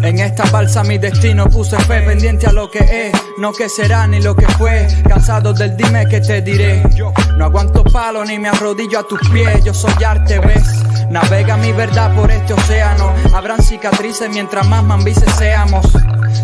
En esta balsa mi destino puse fe, pendiente a lo que es, no que será ni lo que fue. Cansado del dime que te diré. No aguanto palo ni me arrodillo a tus pies. Yo soy arte, ves. Navega mi verdad por este océano. Habrán cicatrices mientras más mambises seamos.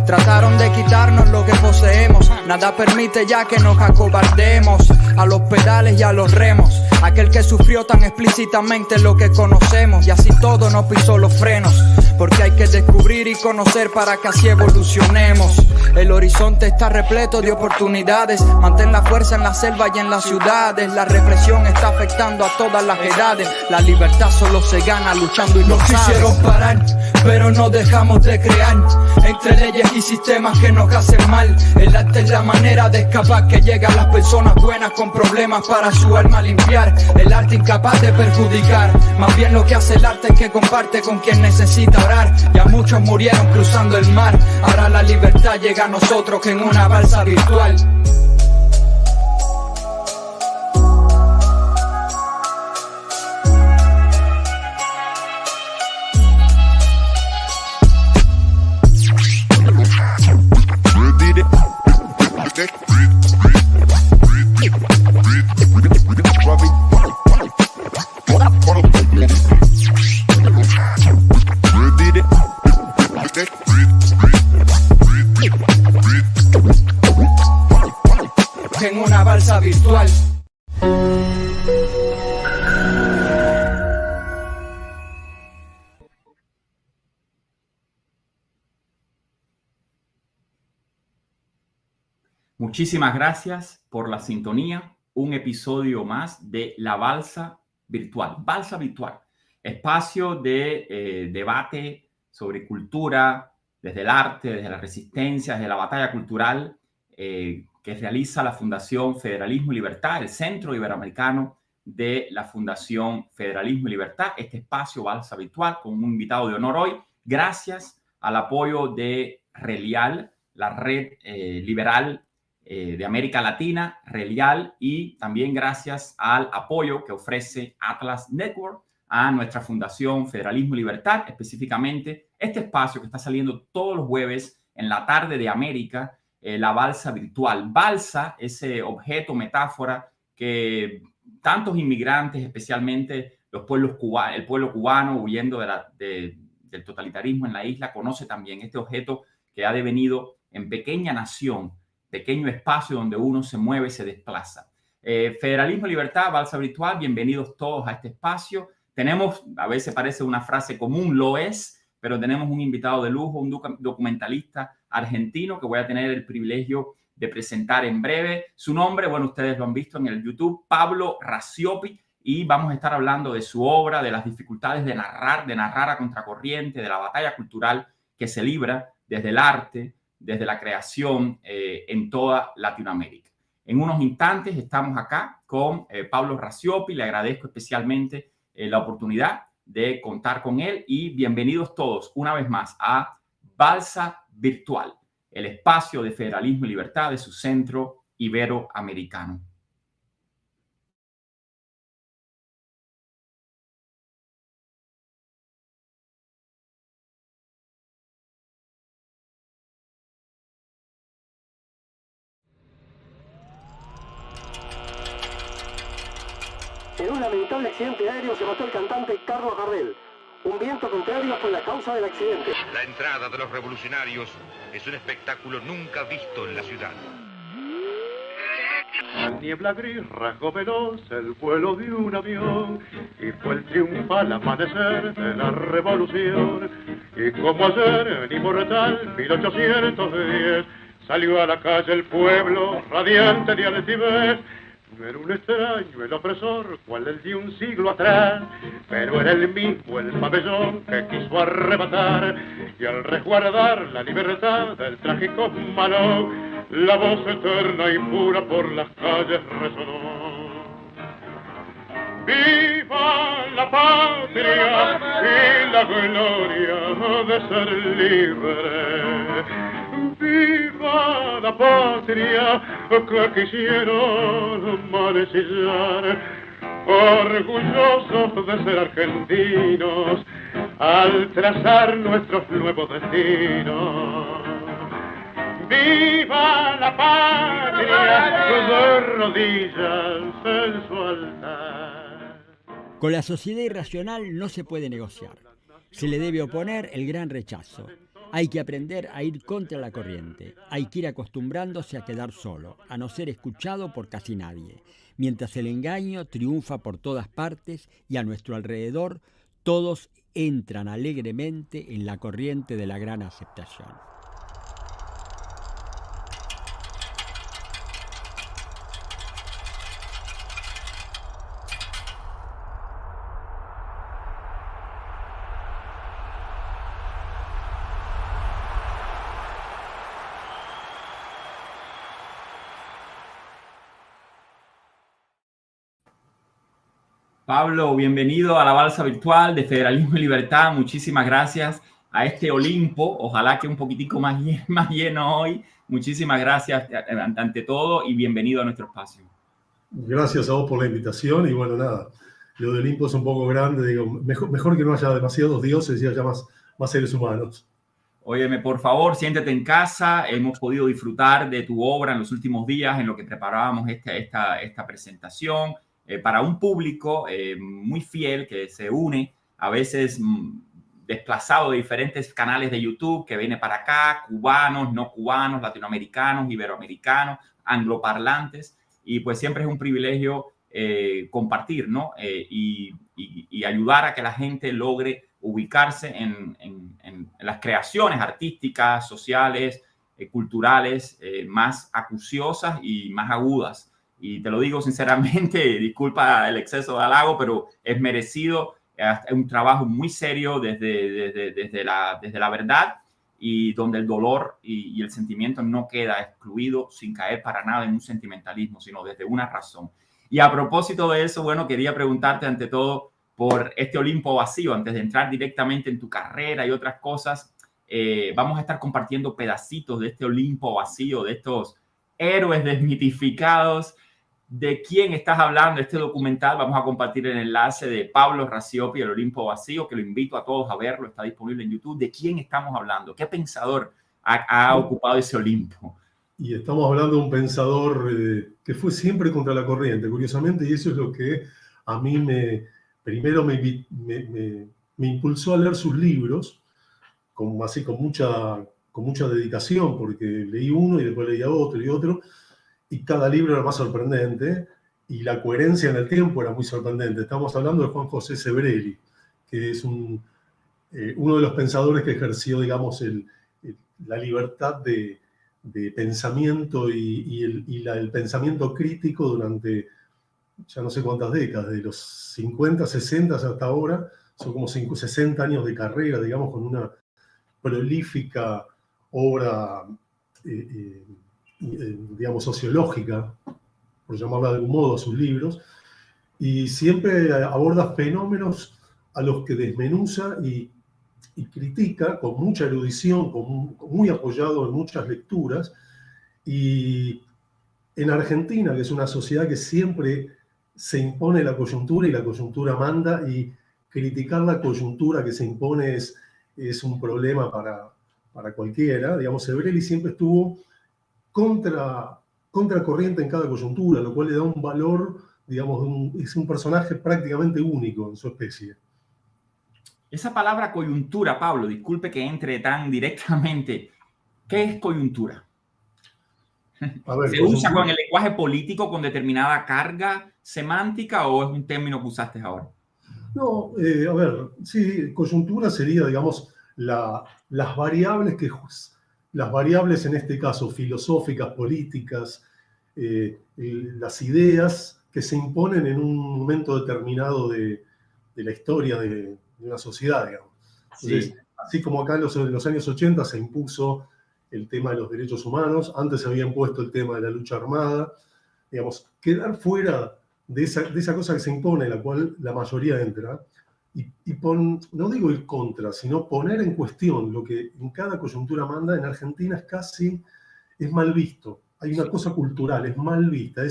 Trataron de quitarnos lo que poseemos. Nada permite ya que nos acobardemos. A los pedales y a los remos. Aquel que sufrió tan explícitamente lo que conocemos. Y así todo no pisó los frenos. Porque hay que descubrir y conocer para que así evolucionemos. El horizonte está repleto de oportunidades. Mantén la fuerza en la selva y en las ciudades. La represión está afectando a todas las edades. La libertad solo se gana luchando y no quisieron parar, pero no dejamos de crear. Entre leyes y sistemas que nos hacen mal. El arte es la manera de escapar que llega a las personas buenas con problemas para su alma limpiar. El arte incapaz de perjudicar. Más bien lo que hace el arte es que comparte con quien necesita orar. Ya muchos murieron cruzando el mar. Ahora la libertad llega a nosotros que en una balsa virtual. En una balsa virtual. Muchísimas gracias por la sintonía. Un episodio más de La Balsa Virtual. Balsa Virtual, espacio de debate sobre cultura, desde el arte, desde la resistencia, desde la batalla cultural que realiza la Fundación Federalismo y Libertad, el Centro Iberoamericano de la Fundación Federalismo y Libertad. Este espacio Balsa Virtual con un invitado de honor hoy, gracias al apoyo de Relial, la red liberal de América Latina, Relial, y también gracias al apoyo que ofrece Atlas Network a nuestra Fundación Federalismo y Libertad, específicamente este espacio que está saliendo todos los jueves en la tarde de América, la balsa virtual. Balsa, ese objeto, metáfora que tantos inmigrantes, especialmente el pueblo cubano huyendo del totalitarismo en la isla, conoce también este objeto que ha devenido en pequeña nación, pequeño espacio donde uno se mueve, se desplaza. Federalismo y Libertad, balsa virtual, bienvenidos todos a este espacio. Tenemos, a veces parece una frase común, lo es, pero tenemos un invitado de lujo, un documentalista argentino que voy a tener el privilegio de presentar en breve. Su nombre, bueno, ustedes lo han visto en el YouTube, Pablo Racioppi, y vamos a estar hablando de su obra, de las dificultades de narrar a contracorriente, de la batalla cultural que se libra desde el arte, desde la creación en toda Latinoamérica. En unos instantes estamos acá con Pablo Racioppi. Le agradezco especialmente la oportunidad de contar con él y bienvenidos todos una vez más a Balsa Virtual, el espacio de Federalismo y Libertad de su Centro Iberoamericano. En un lamentable accidente aéreo se mató el cantante Carlos Gardel. Un viento contrario fue la causa del accidente. La entrada de los revolucionarios es un espectáculo nunca visto en la ciudad. La niebla gris rasgó veloz el vuelo de un avión y fue el triunfal amanecer de la revolución. Y como ayer, inmortal, 1810, salió a la calle el pueblo radiante de altivez. No era un extraño el opresor, cual el de un siglo atrás, pero era el mismo el pabellón que quiso arrebatar, y al resguardar la libertad del trágico malón, la voz eterna y pura por las calles resonó. ¡Viva la patria y la gloria de ser libre! ¡Viva la patria que quisieron mancillar! Orgullosos de ser argentinos, al trazar nuestros nuevos destinos. ¡Viva la patria! De rodillas en su altar. Con la sociedad irracional no se puede negociar. Se le debe oponer el gran rechazo. Hay que aprender a ir contra la corriente. Hay que ir acostumbrándose a quedar solo, a no ser escuchado por casi nadie. Mientras el engaño triunfa por todas partes y a nuestro alrededor todos entran alegremente en la corriente de la gran aceptación. Pablo, bienvenido a la Balsa Virtual de Federalismo y Libertad. Muchísimas gracias a este Olimpo. Ojalá que un poquitico más lleno hoy. Muchísimas gracias ante todo y bienvenido a nuestro espacio. Gracias a vos por la invitación y bueno, nada, lo de Olimpo es un poco grande, digo, mejor que no haya demasiados dioses y haya más seres humanos. Óyeme, por favor, siéntete en casa. Hemos podido disfrutar de tu obra en los últimos días en lo que preparábamos esta presentación. Para un público muy fiel que se une, a veces desplazado de diferentes canales de YouTube, que viene para acá, cubanos, no cubanos, latinoamericanos, iberoamericanos, angloparlantes, y pues siempre es un privilegio compartir, ¿no? Y ayudar a que la gente logre ubicarse en las creaciones artísticas, sociales, culturales más acuciosas y más agudas. Y te lo digo sinceramente, disculpa el exceso de halago, pero es merecido. Es un trabajo muy serio desde la verdad y donde el dolor y el sentimiento no queda excluido sin caer para nada en un sentimentalismo, sino desde una razón. Y a propósito de eso, bueno, quería preguntarte ante todo por este Olimpo vacío, antes de entrar directamente en tu carrera y otras cosas. Vamos a estar compartiendo pedacitos de este Olimpo vacío, de estos héroes desmitificados. ¿De quién estás hablando? Este documental vamos a compartir el enlace de Pablo Rasiopi, El Olimpo Vacío, que lo invito a todos a verlo, está disponible en YouTube. ¿De quién estamos hablando? ¿Qué pensador ha ocupado ese Olimpo? Y estamos hablando de un pensador que fue siempre contra la corriente, curiosamente, y eso es lo que a mí primero me impulsó a leer sus libros, con mucha dedicación, porque leí uno y después leía otro y otro, y cada libro era más sorprendente, y la coherencia en el tiempo era muy sorprendente. Estamos hablando de Juan José Sebrelli, que es uno de los pensadores que ejerció, digamos, la libertad de pensamiento y el pensamiento crítico durante ya no sé cuántas décadas, de los 50, 60 hasta ahora, son como 60 años de carrera, digamos, con una prolífica obra digamos, sociológica, por llamarla de algún modo, a sus libros, y siempre aborda fenómenos a los que desmenuza y critica con mucha erudición, muy apoyado en muchas lecturas. Y en Argentina, que es una sociedad que siempre se impone la coyuntura y la coyuntura manda, y criticar la coyuntura que se impone es un problema para cualquiera, digamos, Sebrelli siempre estuvo contra corriente en cada coyuntura, lo cual le da un valor, digamos, es un personaje prácticamente único en su especie. Esa palabra coyuntura, Pablo, disculpe que entre tan directamente. ¿Qué es coyuntura? A ver, ¿Se usa con el lenguaje político con determinada carga semántica o es un término que usaste ahora? No, a ver, sí, coyuntura sería, digamos, las variables en este caso filosóficas, políticas, las ideas que se imponen en un momento determinado de la historia de una sociedad, digamos. Entonces, sí. Así como acá en los años 80 se impuso el tema de los derechos humanos, antes se había impuesto el tema de la lucha armada, digamos, quedar fuera de esa cosa que se impone, en la cual la mayoría entra, no digo ir contra, sino poner en cuestión lo que en cada coyuntura manda, en Argentina es mal visto. Hay una cosa cultural, es mal vista,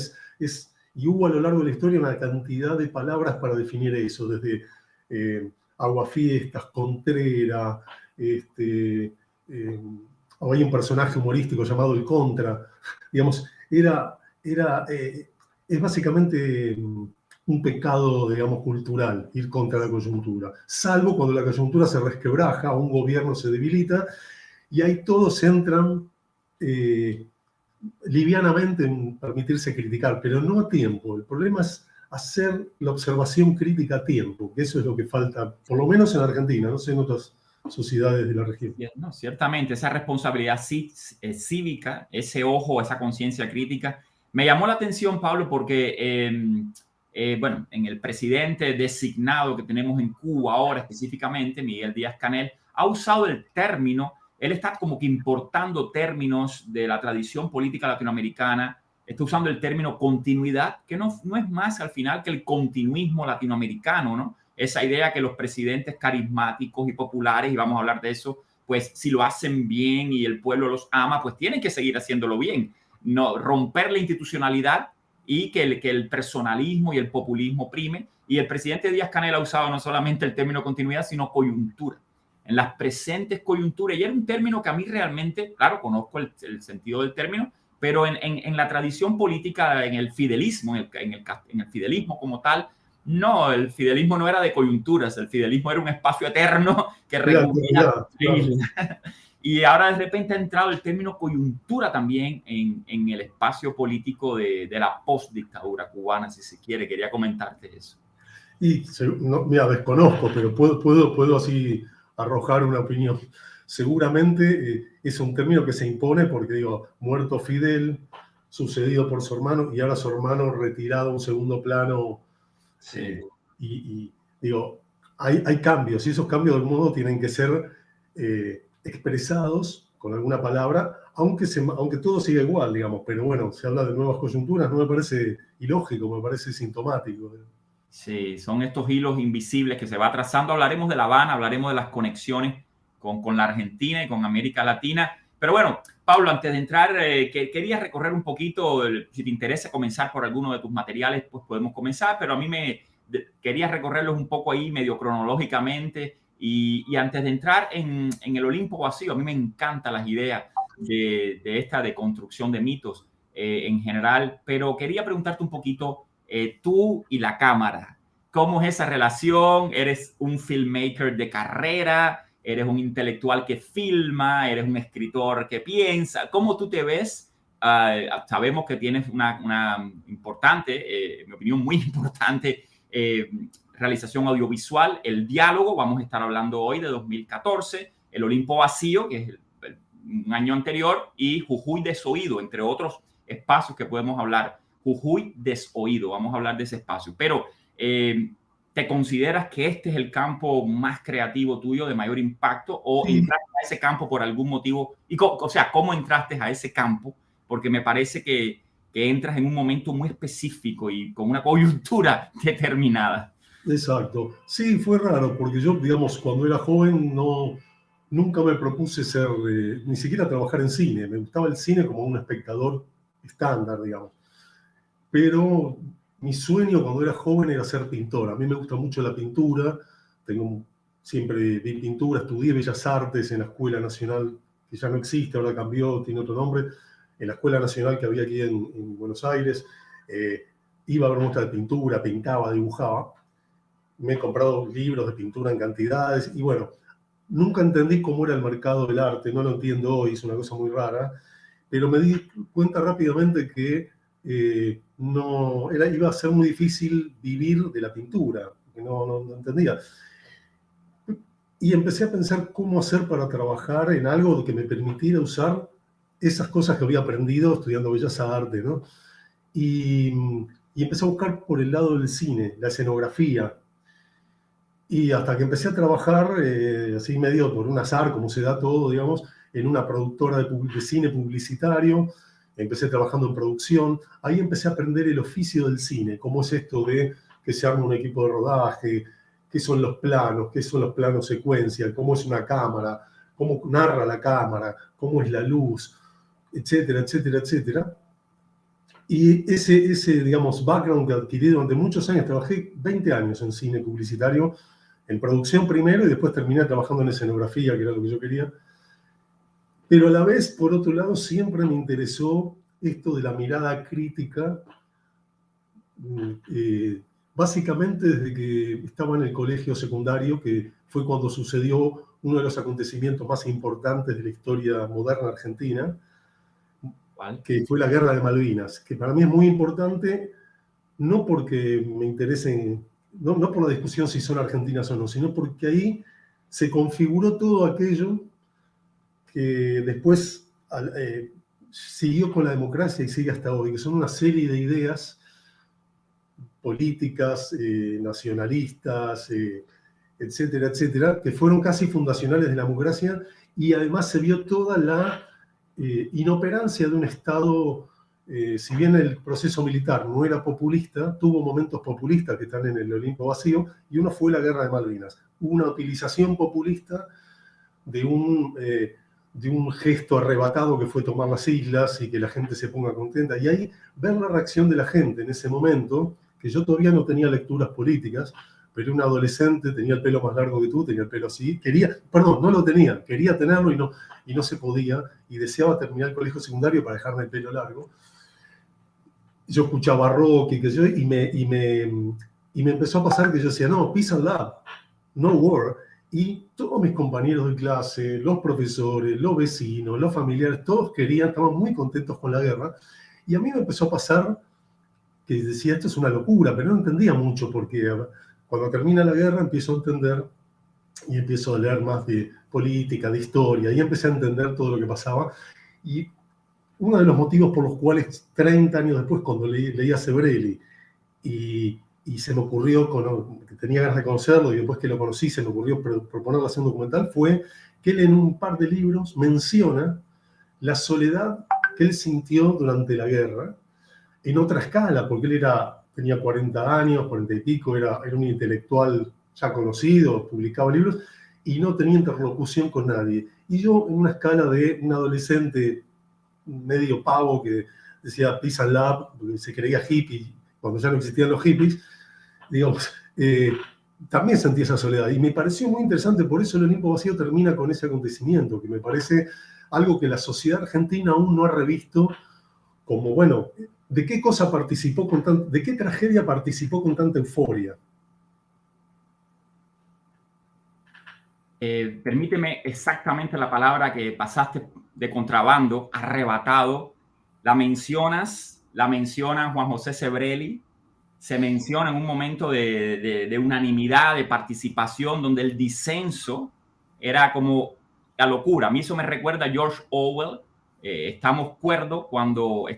y hubo a lo largo de la historia una cantidad de palabras para definir eso, desde Aguafiestas, Contreras, o hay un personaje humorístico llamado El Contra, digamos, es básicamente un pecado, digamos, cultural, ir contra la coyuntura, salvo cuando la coyuntura se resquebraja, un gobierno se debilita, y ahí todos entran livianamente en permitirse criticar, pero no a tiempo. El problema es hacer la observación crítica a tiempo, que eso es lo que falta, por lo menos en Argentina, no sé en otras sociedades de la región. No, ciertamente, esa responsabilidad cívica, ese ojo, esa conciencia crítica, me llamó la atención, Pablo, porque, bueno, en el presidente designado que tenemos en Cuba ahora específicamente, Miguel Díaz-Canel, ha usado el término, él está como que importando términos de la tradición política latinoamericana, está usando el término continuidad, que no es más al final que el continuismo latinoamericano, ¿no? Esa idea que los presidentes carismáticos y populares, y vamos a hablar de eso, pues si lo hacen bien y el pueblo los ama, pues tienen que seguir haciéndolo bien. No romper la institucionalidad y que el personalismo y el populismo prime. Y el presidente Díaz-Canel ha usado no solamente el término continuidad, sino coyuntura. En las presentes coyunturas, y era un término que a mí realmente, claro, conozco el sentido del término, pero en la tradición política, en el fidelismo, en el fidelismo como tal, no, el fidelismo no era de coyunturas, el fidelismo era un espacio eterno que recogía. Y ahora de repente ha entrado el término coyuntura también en el espacio político de la postdictadura cubana, si se quiere. Quería comentarte eso. Y no, mira, desconozco, pero puedo así arrojar una opinión. Seguramente es un término que se impone porque, digo, muerto Fidel, sucedido por su hermano, y ahora su hermano retirado a un segundo plano. Sí. Y digo, hay cambios, y esos cambios del modo tienen que ser expresados con alguna palabra, aunque todo siga igual, digamos, pero bueno, se habla de nuevas coyunturas, no me parece ilógico, me parece sintomático. Sí, son estos hilos invisibles que se va trazando. Hablaremos de La Habana, hablaremos de las conexiones con la Argentina y con América Latina. Pero bueno, Pablo, antes de entrar, quería recorrer un poquito, si te interesa comenzar por alguno de tus materiales, pues podemos comenzar, pero a mí quería recorrerlos un poco ahí medio cronológicamente. Y antes de entrar en el Olimpo vacío, a mí me encantan las ideas de esta deconstrucción de mitos en general, pero quería preguntarte un poquito, tú y la cámara, ¿cómo es esa relación? ¿Eres un filmmaker de carrera? ¿Eres un intelectual que filma? ¿Eres un escritor que piensa? ¿Cómo tú te ves? Sabemos que tienes una importante, en mi opinión, muy importante realización audiovisual, El Diálogo. Vamos a estar hablando hoy de 2014, El Olimpo Vacío, que es un año anterior, y Jujuy Desoído, entre otros espacios que podemos hablar. Jujuy Desoído, vamos a hablar de ese espacio. Pero ¿te consideras que este es el campo más creativo tuyo, de mayor impacto, o entraste a ese campo por algún motivo? O sea, ¿cómo entraste a ese campo? Porque me parece que entras en un momento muy específico y con una coyuntura determinada. Exacto. Sí, fue raro, porque yo, digamos, cuando era joven nunca me propuse ser, ni siquiera trabajar en cine. Me gustaba el cine como un espectador estándar, digamos. Pero mi sueño cuando era joven era ser pintor. A mí me gusta mucho la pintura. Siempre vi pintura, estudié Bellas Artes en la Escuela Nacional, que ya no existe, ahora cambió, tiene otro nombre. En la Escuela Nacional que había aquí en Buenos Aires. Iba a ver muestras de pintura, pintaba, dibujaba. Me he comprado libros de pintura en cantidades y bueno, nunca entendí cómo era el mercado del arte, no lo entiendo hoy, es una cosa muy rara, pero me di cuenta rápidamente que iba a ser muy difícil vivir de la pintura, porque no entendía. Y empecé a pensar cómo hacer para trabajar en algo que me permitiera usar esas cosas que había aprendido estudiando Bellas Artes, ¿no? Y empecé a buscar por el lado del cine, la escenografía. Y hasta que empecé a trabajar, así medio por un azar, como se da todo, digamos, en una productora de cine publicitario. Empecé trabajando en producción. Ahí empecé a aprender el oficio del cine. Cómo es esto de que se arma un equipo de rodaje, qué son los planos secuencia, cómo es una cámara, cómo narra la cámara, cómo es la luz, etcétera, etcétera, etcétera. Y ese digamos, background que adquirí durante muchos años, trabajé 20 años en cine publicitario, en producción primero y después terminé trabajando en escenografía, que era lo que yo quería. Pero a la vez, por otro lado, siempre me interesó esto de la mirada crítica, básicamente desde que estaba en el colegio secundario, que fue cuando sucedió uno de los acontecimientos más importantes de la historia moderna argentina, que fue la Guerra de Malvinas, que para mí es muy importante, no porque me interesen, no por la discusión si son argentinas o no, sino porque ahí se configuró todo aquello que después siguió con la democracia y sigue hasta hoy, que son una serie de ideas políticas, nacionalistas, etcétera, etcétera, que fueron casi fundacionales de la democracia, y además se vio toda la inoperancia de un Estado, si bien el proceso militar no era populista, tuvo momentos populistas que están en el Olimpo vacío, y uno fue la Guerra de Malvinas. Hubo una utilización populista de un gesto arrebatado que fue tomar las islas y que la gente se ponga contenta. Y ahí ver la reacción de la gente en ese momento, que yo todavía no tenía lecturas políticas, pero un adolescente, tenía el pelo más largo que tú, tenía el pelo así, no lo tenía, quería tenerlo y no se podía, y deseaba terminar el colegio secundario para dejarme el pelo largo. Yo escuchaba rock y me empezó a pasar que yo decía, no, peace and love, no war. Y todos mis compañeros de clase, los profesores, los vecinos, los familiares, todos estaban muy contentos con la guerra. Y a mí me empezó a pasar que decía, esto es una locura, pero no entendía mucho, porque cuando termina la guerra empiezo a entender y empiezo a leer más de política, de historia, y empecé a entender todo lo que pasaba. Y uno de los motivos por los cuales 30 años después, cuando leí a Sebrelli, y se me ocurrió, que tenía ganas de conocerlo, y después que lo conocí se me ocurrió proponerlo hacer un documental, fue que él en un par de libros menciona la soledad que él sintió durante la guerra, en otra escala, porque él tenía 40 años, 40 y pico, era un intelectual ya conocido, publicaba libros, y no tenía interlocución con nadie. Y yo, en una escala de un adolescente medio pavo que decía peace and love, porque se creía hippie, cuando ya no existían los hippies, digamos, también sentí esa soledad. Y me pareció muy interesante, por eso el Olimpo vacío termina con ese acontecimiento, que me parece algo que la sociedad argentina aún no ha revisto como, bueno, ¿de qué cosa participó de qué tragedia participó con tanta euforia? Permíteme exactamente la palabra que pasaste de contrabando, arrebatado. La menciona Juan José Sebrelli, se menciona en un momento de unanimidad, de participación, donde el disenso era como la locura. A mí eso me recuerda a George Orwell. Estamos cuerdos cuando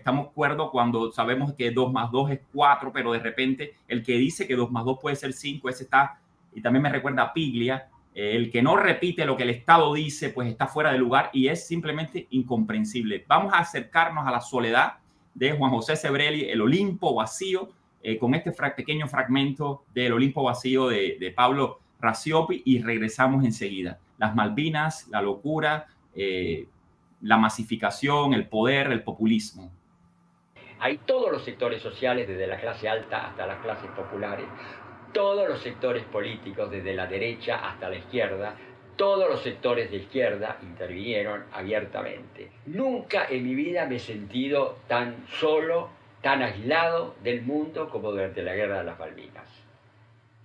sabemos que 2 más 2 es 4, pero de repente el que dice que 2 más 2 puede ser 5, ese está. Y también me recuerda a Piglia. El que no repite lo que el Estado dice, pues está fuera de lugar y es simplemente incomprensible. Vamos a acercarnos a la soledad de Juan José Sebrelli, El Olimpo vacío, con este pequeño fragmento del Olimpo vacío de Pablo Racioppi, y regresamos enseguida. Las Malvinas, la locura, la masificación, el poder, el populismo. Hay todos los sectores sociales, desde la clase alta hasta las clases populares, todos los sectores políticos, desde la derecha hasta la izquierda, todos los sectores de izquierda intervinieron abiertamente. Nunca en mi vida me he sentido tan solo, tan aislado del mundo como durante la Guerra de las Malvinas.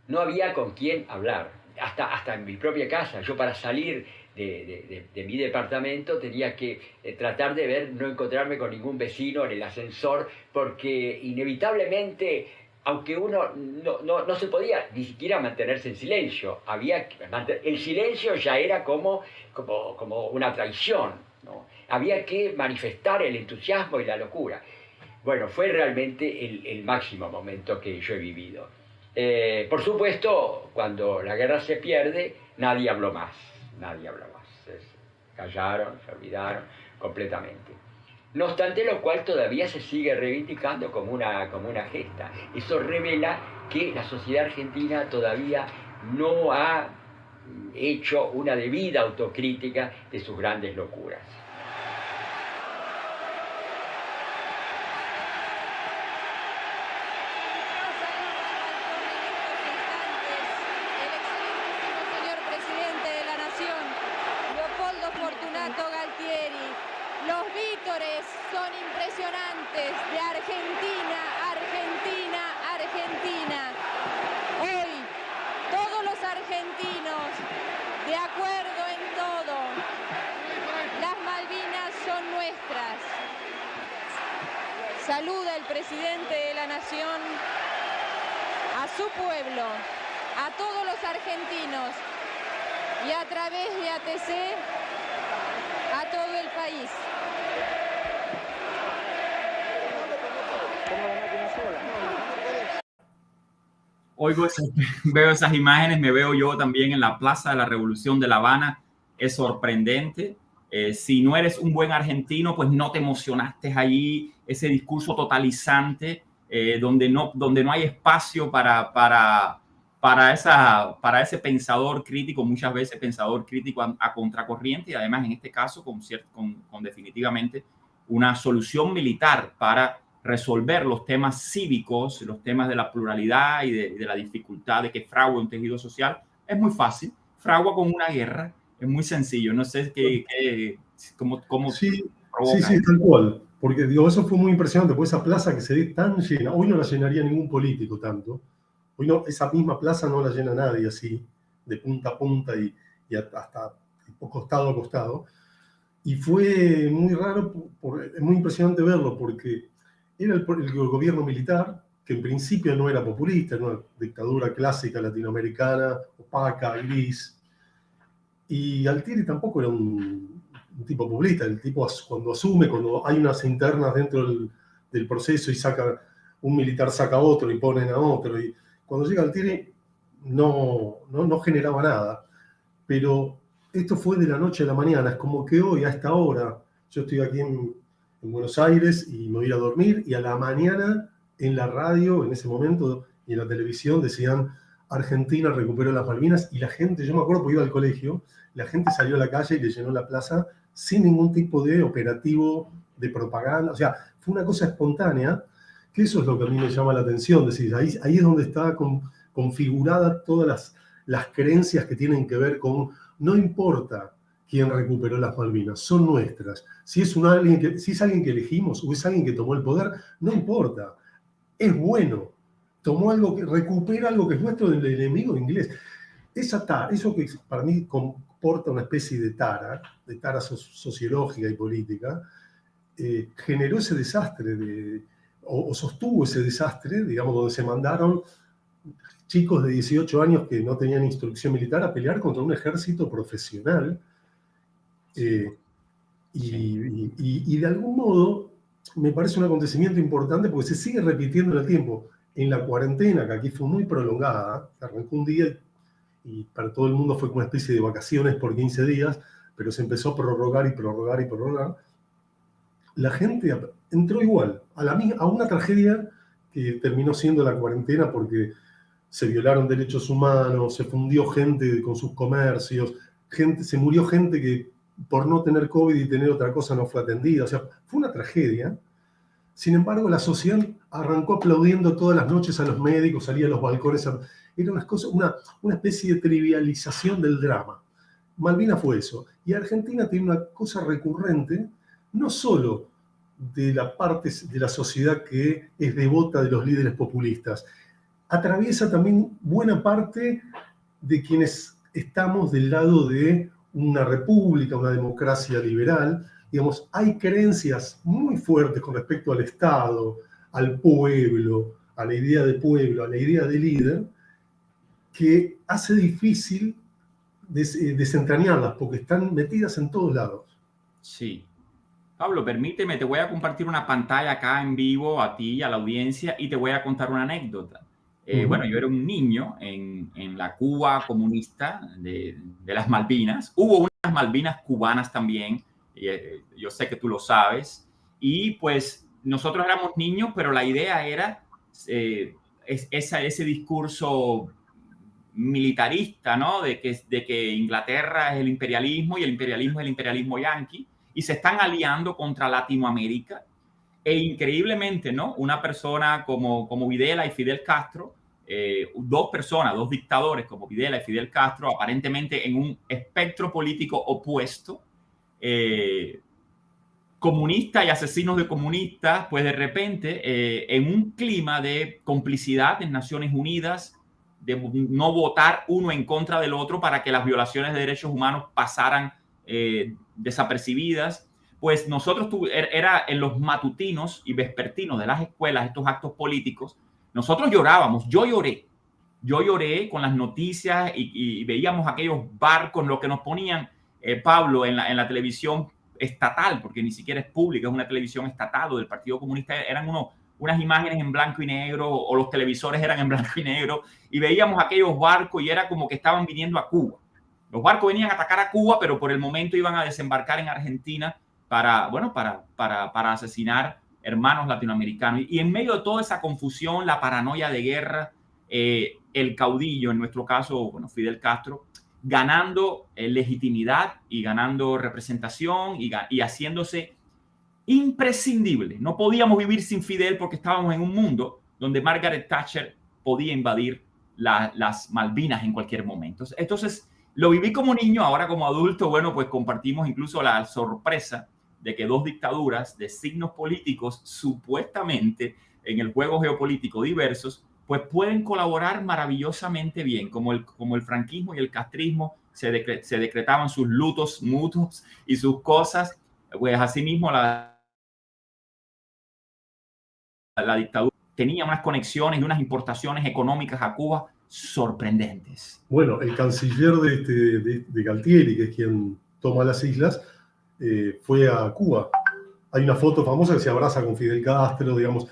No había con quién hablar, hasta en mi propia casa. Yo, para salir de mi departamento, tenía que tratar de no encontrarme con ningún vecino en el ascensor, porque inevitablemente, aunque uno no se podía ni siquiera mantenerse en silencio, el silencio ya era como una traición, ¿no? Había que manifestar el entusiasmo y la locura. Bueno, fue realmente el máximo momento que yo he vivido. Por supuesto, cuando la guerra se pierde, nadie habló más. Se callaron, se olvidaron completamente. No obstante lo cual, todavía se sigue reivindicando como una gesta. Eso revela que la sociedad argentina todavía no ha hecho una debida autocrítica de sus grandes locuras. colores son impresionantes de Argentina, Argentina, Argentina. Hoy todos los argentinos, de acuerdo en todo, las Malvinas son nuestras. Saluda el presidente de la Nación a su pueblo, a todos los argentinos y a través de ATC a todo el país. Veo esas imágenes, me veo yo también en la Plaza de la Revolución de La Habana. Es sorprendente. Si no eres un buen argentino, pues no te emocionaste allí. Ese discurso totalizante, donde no hay espacio para ese pensador crítico, muchas veces pensador crítico a contracorriente, y además en este caso con definitivamente una solución militar para resolver los temas cívicos, los temas de la pluralidad y de la dificultad de que frague un tejido social. Es muy fácil, fragua con una guerra, es muy sencillo. No sé cómo sí, provoca. Sí, tal cual. Porque digo, eso fue muy impresionante, porque esa plaza que se ve tan llena, hoy no la llenaría ningún político tanto. Hoy no, esa misma plaza no la llena nadie así, de punta a punta y hasta costado a costado. Y fue muy raro, es muy impresionante verlo, porque era el gobierno militar, que en principio no era populista, era una dictadura clásica latinoamericana, opaca, gris. Y Altieri tampoco era un tipo populista. El tipo, cuando asume, cuando hay unas internas dentro del proceso y un militar saca a otro y ponen a otro, y cuando llega Altieri no generaba nada. Pero esto fue de la noche a la mañana. Es como que hoy, a esta hora, yo estoy aquí en Buenos Aires y me voy a ir a dormir, y a la mañana en la radio, en ese momento, y en la televisión decían: Argentina recuperó las Malvinas, y la gente, yo me acuerdo porque iba al colegio, la gente salió a la calle y le llenó la plaza sin ningún tipo de operativo de propaganda. O sea, fue una cosa espontánea, que eso es lo que a mí me llama la atención. Decir, ahí es donde está configurada todas las creencias que tienen que ver con: no importa quién recuperó las Malvinas, son nuestras. Si es alguien que elegimos o es alguien que tomó el poder, no importa. Es bueno. Recupera algo que es nuestro del enemigo inglés. Eso que para mí comporta una especie de tara sociológica y política, generó ese desastre, o sostuvo ese desastre, digamos, donde se mandaron chicos de 18 años que no tenían instrucción militar a pelear contra un ejército profesional. Y de algún modo me parece un acontecimiento importante porque se sigue repitiendo en el tiempo. En la cuarentena, que aquí fue muy prolongada, arrancó un día y para todo el mundo fue como una especie de vacaciones por 15 días, pero se empezó a prorrogar y prorrogar y prorrogar. La gente entró igual a una tragedia que terminó siendo la cuarentena, porque se violaron derechos humanos, se fundió gente con sus comercios, se murió gente que por no tener COVID y tener otra cosa no fue atendida. O sea, fue una tragedia. Sin embargo, la sociedad arrancó aplaudiendo todas las noches a los médicos, salía a los balcones. Era una especie de trivialización del drama. Malvinas fue eso. Y Argentina tiene una cosa recurrente, no solo de la parte de la sociedad que es devota de los líderes populistas, atraviesa también buena parte de quienes estamos del lado de una república, una democracia liberal. Digamos, hay creencias muy fuertes con respecto al Estado, al pueblo, a la idea de pueblo, a la idea de líder, que hace difícil desentrañarlas, porque están metidas en todos lados. Sí. Pablo, permíteme, te voy a compartir una pantalla acá en vivo a ti y a la audiencia, y te voy a contar una anécdota. Bueno, yo era un niño en la Cuba comunista de las Malvinas. Hubo unas Malvinas cubanas también, yo sé que tú lo sabes. Y pues nosotros éramos niños, pero la idea era ese discurso militarista, ¿no? De que Inglaterra es el imperialismo y el imperialismo es el imperialismo yanqui, y se están aliando contra Latinoamérica. E increíblemente, ¿no? Una persona como Videla y Fidel Castro, dos dictadores como Videla y Fidel Castro, aparentemente en un espectro político opuesto, comunistas y asesinos de comunistas, pues de repente, en un clima de complicidad en Naciones Unidas, de no votar uno en contra del otro para que las violaciones de derechos humanos pasaran desapercibidas, pues nosotros era en los matutinos y vespertinos de las escuelas, estos actos políticos, nosotros llorábamos. Yo lloré con las noticias y veíamos aquellos barcos, lo que nos ponían, Pablo, en la televisión estatal, porque ni siquiera es pública, es una televisión estatal o del Partido Comunista, eran unas imágenes en blanco y negro, o los televisores eran en blanco y negro, y veíamos aquellos barcos y era como que estaban viniendo a Cuba. Los barcos venían a atacar a Cuba, pero por el momento iban a desembarcar en Argentina para asesinar hermanos latinoamericanos. Y en medio de toda esa confusión, la paranoia de guerra, el caudillo, en nuestro caso, Fidel Castro, ganando legitimidad y ganando representación y haciéndose imprescindible. No podíamos vivir sin Fidel porque estábamos en un mundo donde Margaret Thatcher podía invadir las Malvinas en cualquier momento. Entonces, lo viví como niño, ahora como adulto, pues compartimos incluso la sorpresa de que dos dictaduras de signos políticos supuestamente en el juego geopolítico diversos, pues pueden colaborar maravillosamente bien, como el franquismo y el castrismo se decretaban sus lutos mutuos y sus cosas, pues asimismo la dictadura tenía unas conexiones y unas importaciones económicas a Cuba sorprendentes. Bueno, el canciller de Galtieri, que es quien toma las islas, fue a Cuba. Hay una foto famosa que se abraza con Fidel Castro, digamos,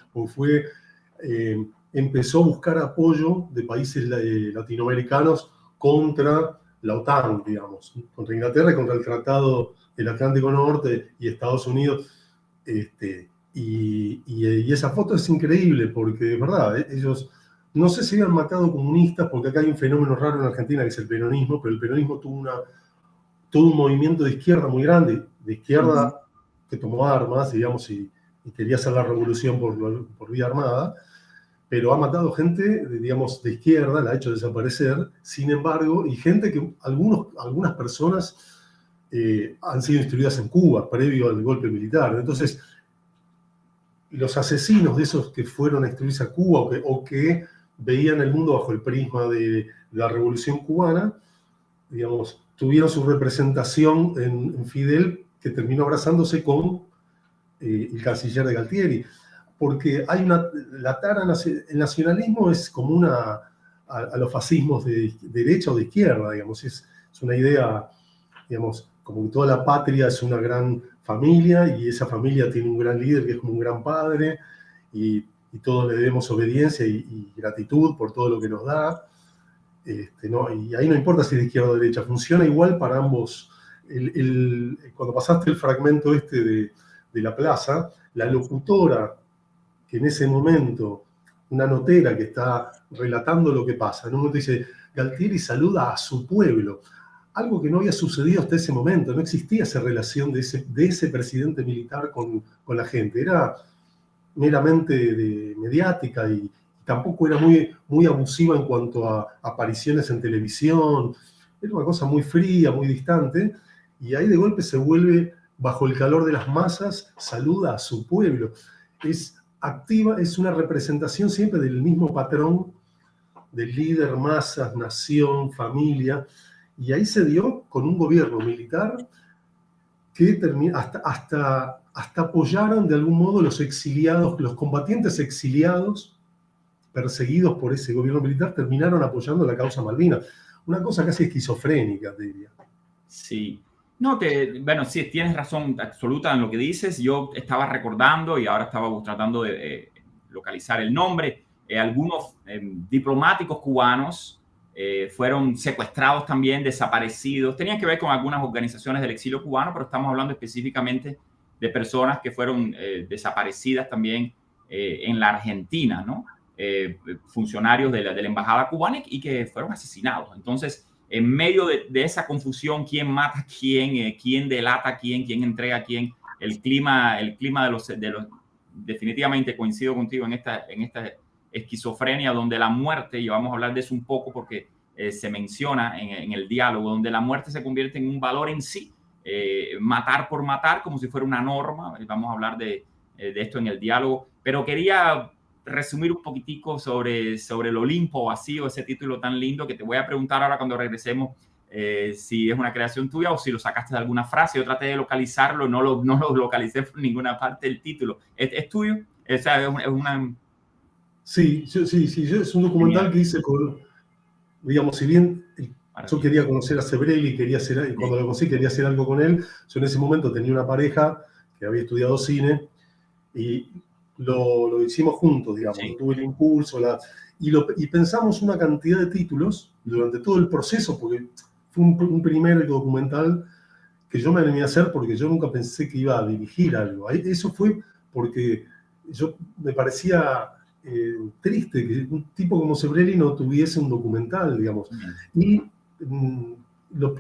empezó a buscar apoyo de países latinoamericanos contra la OTAN, digamos, contra Inglaterra y contra el Tratado del Atlántico Norte y Estados Unidos. Y esa foto es increíble porque, es verdad, ellos no sé si habían matado comunistas, porque acá hay un fenómeno raro en Argentina que es el peronismo, pero el peronismo tuvo todo un movimiento de izquierda muy grande, de izquierda que tomó armas, digamos, y quería hacer la revolución por vía armada, pero ha matado gente, digamos, de izquierda, la ha hecho desaparecer, sin embargo, y gente que algunas personas han sido instruidas en Cuba, previo al golpe militar. Entonces, los asesinos de esos que fueron a instruirse a Cuba o que veían el mundo bajo el prisma de la Revolución Cubana, digamos, tuvieron su representación en Fidel, que terminó abrazándose con el canciller de Galtieri. Porque hay la tara, el nacionalismo es común a los fascismos de derecha o de izquierda, digamos, es una idea, digamos, como que toda la patria es una gran familia y esa familia tiene un gran líder que es como un gran padre y todos le debemos obediencia y gratitud por todo lo que nos da. ¿No? Y ahí no importa si de izquierda o de derecha, funciona igual para ambos. Cuando pasaste el fragmento de la plaza, la locutora que en ese momento, una notera que está relatando lo que pasa, en un momento dice, Galtieri saluda a su pueblo, algo que no había sucedido hasta ese momento, no existía esa relación de ese presidente militar con la gente, era meramente mediática y tampoco era muy abusiva en cuanto a apariciones en televisión, era una cosa muy fría, muy distante, y ahí de golpe se vuelve, bajo el calor de las masas, saluda a su pueblo. Es activa, es una representación siempre del mismo patrón, del líder, masas, nación, familia, y ahí se dio con un gobierno militar que hasta apoyaron de algún modo los exiliados, los combatientes exiliados, perseguidos por ese gobierno militar, terminaron apoyando la causa Malvinas. Una cosa casi esquizofrénica, te diría. Sí. Bueno, sí, tienes razón absoluta en lo que dices. Yo estaba recordando y ahora estaba tratando de localizar el nombre. Algunos diplomáticos cubanos fueron secuestrados también, desaparecidos. Tenían que ver con algunas organizaciones del exilio cubano, pero estamos hablando específicamente de personas que fueron desaparecidas también en la Argentina, ¿no? Funcionarios de la embajada cubana y que fueron asesinados. Entonces, en medio de esa confusión, quién mata a quién, quién delata a quién entrega a quién, el clima de los definitivamente coincido contigo en esta esquizofrenia donde la muerte, y vamos a hablar de eso un poco porque se menciona en el diálogo, donde la muerte se convierte en un valor en sí, matar por matar como si fuera una norma. Vamos a hablar de esto en el diálogo, pero quería resumir un poquitico sobre el Olimpo vacío, ese título tan lindo que te voy a preguntar ahora cuando regresemos si es una creación tuya o si lo sacaste de alguna frase. Yo traté de localizarlo, no lo localicé por ninguna parte del título. ¿Es tuyo? O sea, es una... Sí, es un documental que hice con, digamos, si bien yo quería conocer a Sebrelli, cuando lo conocí quería hacer algo con él, yo en ese momento tenía una pareja que había estudiado cine y lo hicimos juntos, digamos, Sí. tuve el impulso, y pensamos una cantidad de títulos durante todo el proceso, porque fue un primer documental que yo me animé a hacer porque yo nunca pensé que iba a dirigir algo. Eso fue porque me parecía triste que un tipo como Sebrelli no tuviese un documental, digamos. Y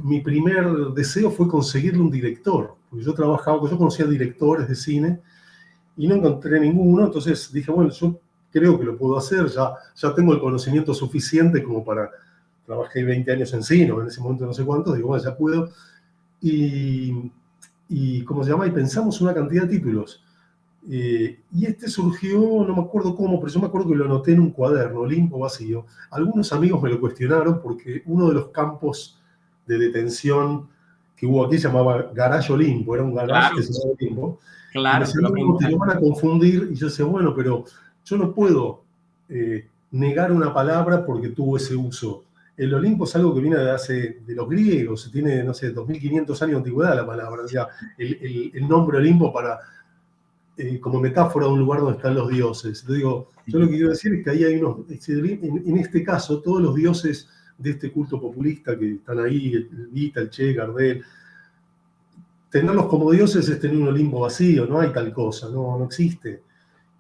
mi primer deseo fue conseguirle un director, porque yo conocía directores de cine y no encontré ninguno, entonces dije, bueno, yo creo que lo puedo hacer, ya tengo el conocimiento suficiente como para... Trabajé 20 años en cine, en ese momento no sé cuántos, digo, bueno, ya puedo. Y ¿cómo se llama? Y pensamos una cantidad de títulos. Y este surgió, no me acuerdo cómo, pero yo me acuerdo que lo anoté en un cuaderno, Olimpo vacío. Algunos amigos me lo cuestionaron porque uno de los campos de detención que hubo aquí se llamaba Garage Olimpo, era un garage que se llamaba Olimpo. Claro, y me decían, no, te lo van a confundir. Y yo decía, bueno, pero yo no puedo negar una palabra porque tuvo ese uso. El Olimpo es algo que viene de los griegos, tiene, no sé, 2500 años de antigüedad la palabra. O sea, el nombre Olimpo como metáfora de un lugar donde están los dioses. Yo lo que quiero decir es que ahí hay en este caso, todos los dioses de este culto populista que están ahí, el Vita, el Che, Gardel, tenerlos como dioses es tener un Olimpo vacío, no hay tal cosa, no existe.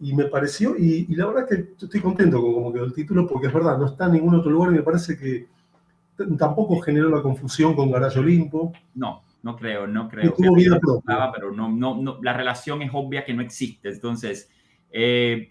Y me pareció, y la verdad es que estoy contento con cómo quedó el título, porque es verdad, no está en ningún otro lugar y me parece que tampoco generó la confusión con Garage Olimpo. No creo. Tuvo vida propia. Pero no, la relación es obvia que no existe. Entonces,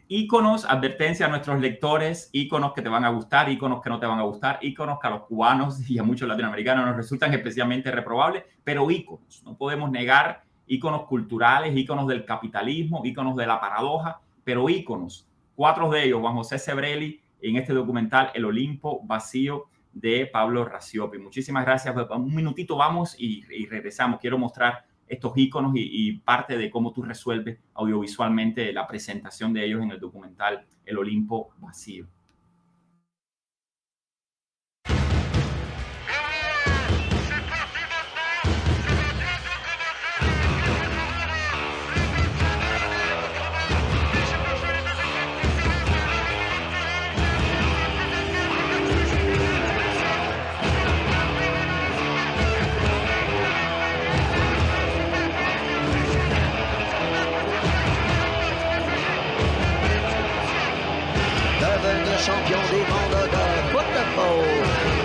íconos, advertencia a nuestros lectores, íconos que te van a gustar, íconos que no te van a gustar, íconos que a los cubanos y a muchos latinoamericanos nos resultan especialmente reprobables, pero íconos. No podemos negar íconos culturales, íconos del capitalismo, íconos de la paradoja, pero íconos. 4 de ellos, Juan José Sebrelli, en este documental El Olimpo vacío, de Pablo Racioppi. Muchísimas gracias. Un minutito vamos y regresamos. Quiero mostrar estos íconos y parte de cómo tú resuelves audiovisualmente la presentación de ellos en el documental El Olimpo vacío. Champion du monde de football,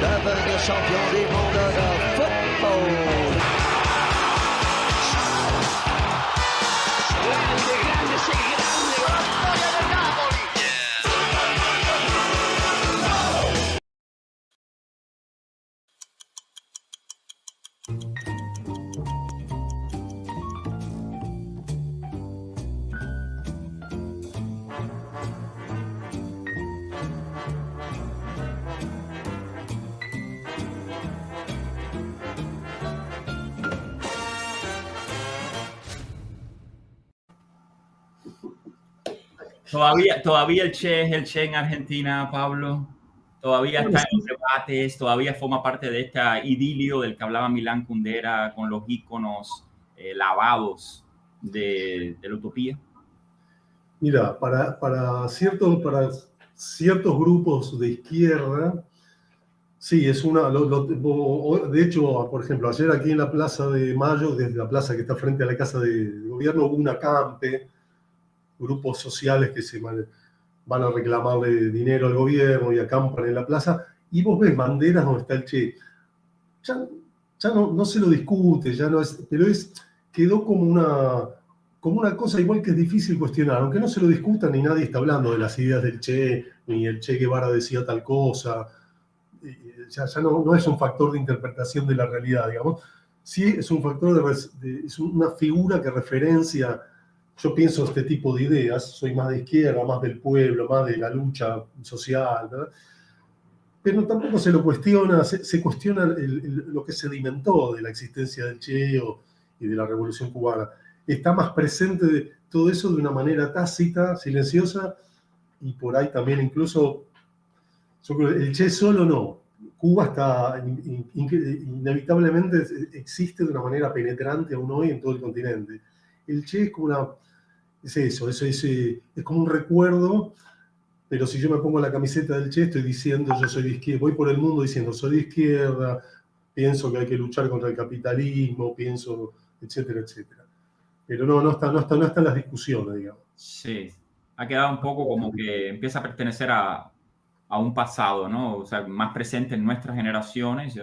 devenir champion du monde de football. Grande, sei grande, la storia del Napoli. Todavía el Che es el Che en Argentina, Pablo. Todavía está en los debates, todavía forma parte de este idilio del que hablaba Milán Kundera con los íconos lavados de la utopía. Mira, para ciertos grupos de izquierda, sí, es una... de hecho, por ejemplo, ayer aquí en la Plaza de Mayo, desde la plaza que está frente a la Casa de Gobierno, hubo un acampe, grupos sociales que se van a reclamarle dinero al gobierno y acampan en la plaza, y vos ves banderas donde está el Che. Ya no se lo discute, ya no es, pero quedó como una cosa igual que es difícil cuestionar, aunque no se lo discutan ni nadie está hablando de las ideas del Che, ni el Che Guevara decía tal cosa, ya no es un factor de interpretación de la realidad, digamos. sí es un factor es una figura que referencia. Yo pienso este tipo de ideas, soy más de izquierda, más del pueblo, más de la lucha social, ¿verdad? Pero tampoco se lo cuestiona, se cuestiona lo que sedimentó de la existencia del Che y de la Revolución Cubana. Está más presente todo eso de una manera tácita, silenciosa, y por ahí también incluso, yo creo, el Che solo no. Cuba está, inevitablemente existe de una manera penetrante aún hoy en todo el continente. El Che es como es como un recuerdo, pero si yo me pongo la camiseta del Che, estoy diciendo yo soy de izquierda, voy por el mundo diciendo soy de izquierda, pienso que hay que luchar contra el capitalismo, pienso, etcétera, etcétera. Pero no está en las discusiones, digamos. Sí, ha quedado un poco como que empieza a pertenecer a un pasado, ¿no? O sea, más presente en nuestras generaciones.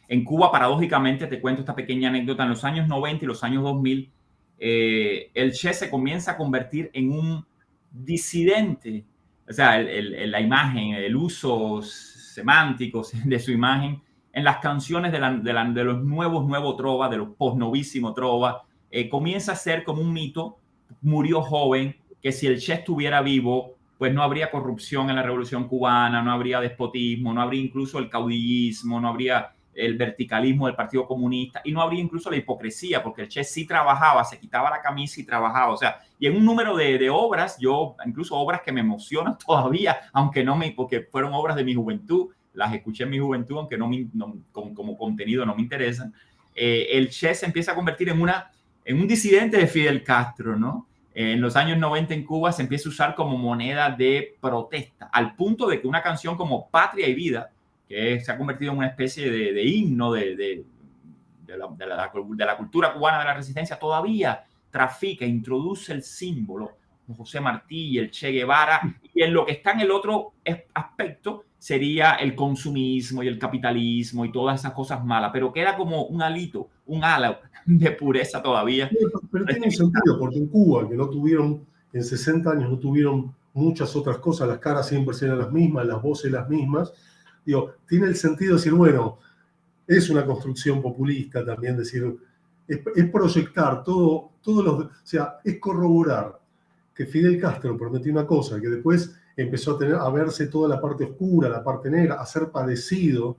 En Cuba, paradójicamente, te cuento esta pequeña anécdota, en los años 90 y los años 2000, el Che se comienza a convertir en un disidente. O sea, la imagen, el uso semántico de su imagen en las canciones de los nuevos trova, de los post-novísimo trova, comienza a ser como un mito. Murió joven, que si el Che estuviera vivo, pues no habría corrupción en la Revolución Cubana, no habría despotismo, no habría incluso el caudillismo, no habría el verticalismo del Partido Comunista y no habría incluso la hipocresía, porque el Che sí trabajaba, se quitaba la camisa y trabajaba. O sea, y en un número de obras, incluso obras que me emocionan todavía, aunque porque fueron obras de mi juventud, las escuché en mi juventud, aunque como contenido no me interesan. El Che se empieza a convertir en un disidente de Fidel Castro, ¿no? En los años 90 en Cuba se empieza a usar como moneda de protesta, al punto de que una canción como Patria y Vida, que se ha convertido en una especie de himno de la cultura cubana de la resistencia, todavía trafica, introduce el símbolo José Martí y el Che Guevara, y en lo que está en el otro aspecto sería el consumismo y el capitalismo y todas esas cosas malas, pero queda como un alito, un halo de pureza todavía. Pero tiene un sentido, porque en Cuba, que no tuvieron, en 60 años no tuvieron muchas otras cosas, las caras siempre eran las mismas, las voces las mismas, tiene el sentido de decir, bueno, es una construcción populista también, decir, es proyectar o sea, es corroborar que Fidel Castro prometió una cosa, que después empezó a verse toda la parte oscura, la parte negra, a ser padecido,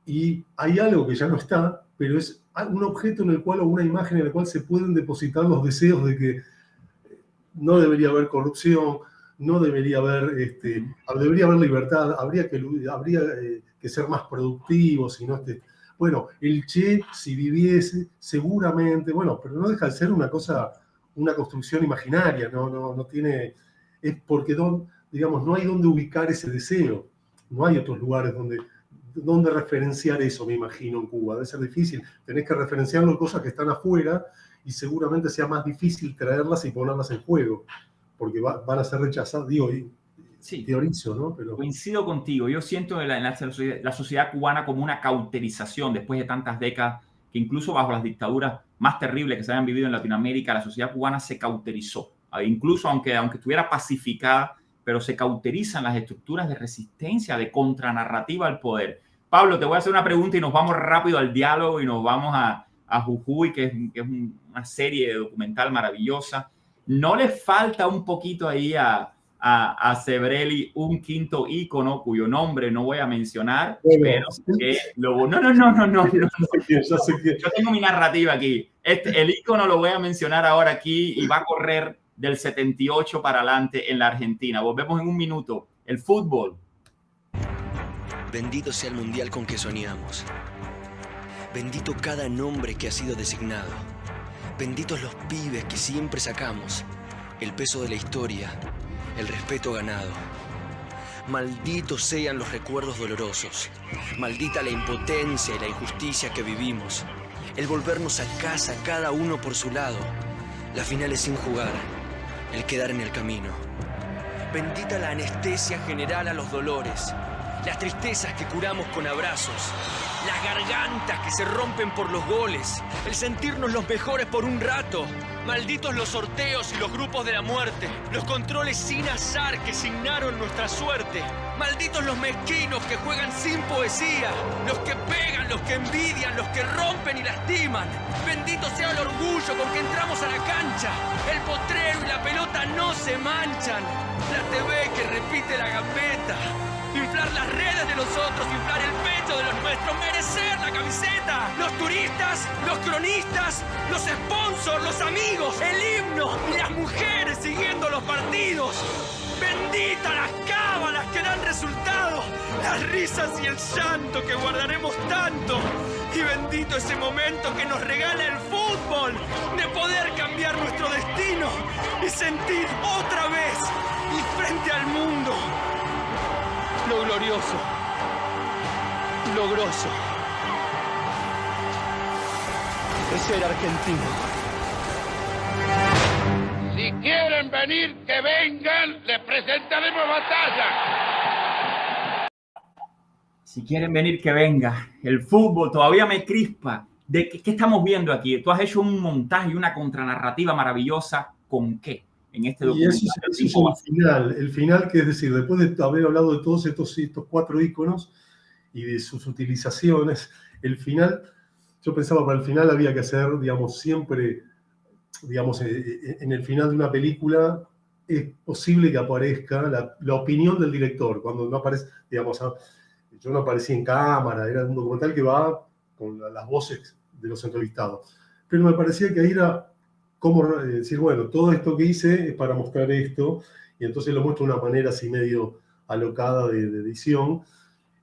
y hay algo que ya no está, pero es un objeto en el cual, o una imagen en la cual se pueden depositar los deseos de que no debería haber corrupción, no debería haber, debería haber libertad, habría que ser más productivo, bueno, el Che, si viviese, seguramente, bueno, pero no deja de ser una construcción imaginaria, no tiene, es porque, digamos, no hay donde ubicar ese deseo, no hay otros lugares donde referenciar eso, me imagino, en Cuba, debe ser difícil, tenés que referenciarlo en cosas que están afuera y seguramente sea más difícil traerlas y ponerlas en juego, porque van a ser rechazadas, sí, teorizo, ¿no? Pero coincido contigo, yo siento la sociedad cubana como una cauterización después de tantas décadas, que incluso bajo las dictaduras más terribles que se hayan vivido en Latinoamérica, la sociedad cubana se cauterizó, incluso aunque estuviera pacificada, pero se cauterizan las estructuras de resistencia, de contranarrativa al poder. Pablo, te voy a hacer una pregunta y nos vamos rápido al diálogo y nos vamos a Jujuy, que es una serie documental maravillosa. ¿No le falta un poquito ahí a Sebrelli un quinto ícono cuyo nombre no voy a mencionar? Pero que no. Yo tengo mi narrativa aquí. El ícono lo voy a mencionar ahora aquí y va a correr del 78 para adelante en la Argentina. Volvemos en un minuto. El fútbol. Bendito sea el mundial con que soñamos. Bendito cada nombre que ha sido designado. Benditos los pibes que siempre sacamos. El peso de la historia, el respeto ganado. Malditos sean los recuerdos dolorosos. Maldita la impotencia y la injusticia que vivimos. El volvernos a casa cada uno por su lado. Las finales sin jugar. El quedar en el camino. Bendita la anestesia general a los dolores. las tristezas que curamos con abrazos, las gargantas que se rompen por los goles, el sentirnos los mejores por un rato. Malditos los sorteos y los grupos de la muerte, los controles sin azar que signaron nuestra suerte. Malditos los mezquinos que juegan sin poesía, los que pegan, los que envidian, los que rompen y lastiman. Bendito sea el orgullo con que entramos a la cancha. El potrero y la pelota no se manchan. La TV que repite la gambeta. Inflar las redes de los otros, inflar el pecho de los nuestros, merecer la camiseta. Los turistas, los cronistas, los sponsors, los amigos, el himno y las mujeres siguiendo los partidos. Bendita las cábalas que dan resultado, las risas y el llanto que guardaremos tanto. Y bendito ese momento que nos regala el fútbol, de poder cambiar nuestro destino y sentir otra vez y frente al mundo lo glorioso, lo grosso de ser argentino. Si quieren venir, que vengan, les presentaremos batalla. Si quieren venir, que venga. El fútbol todavía me crispa. ¿Qué estamos viendo aquí? Tú has hecho un montaje y una contranarrativa maravillosa. ¿Con qué? En este documental. Y eso es el final, que es decir, después de haber hablado de todos estos 4 íconos y de sus utilizaciones, el final, yo pensaba para el final había que hacer, digamos, siempre, digamos, en el final de una película es posible que aparezca la opinión del director, cuando no aparece, digamos, yo no aparecí en cámara, era un documental que va con las voces de los entrevistados, pero me parecía que ahí era cómo decir, bueno, todo esto que hice es para mostrar esto, y entonces lo muestro de una manera así medio alocada de edición,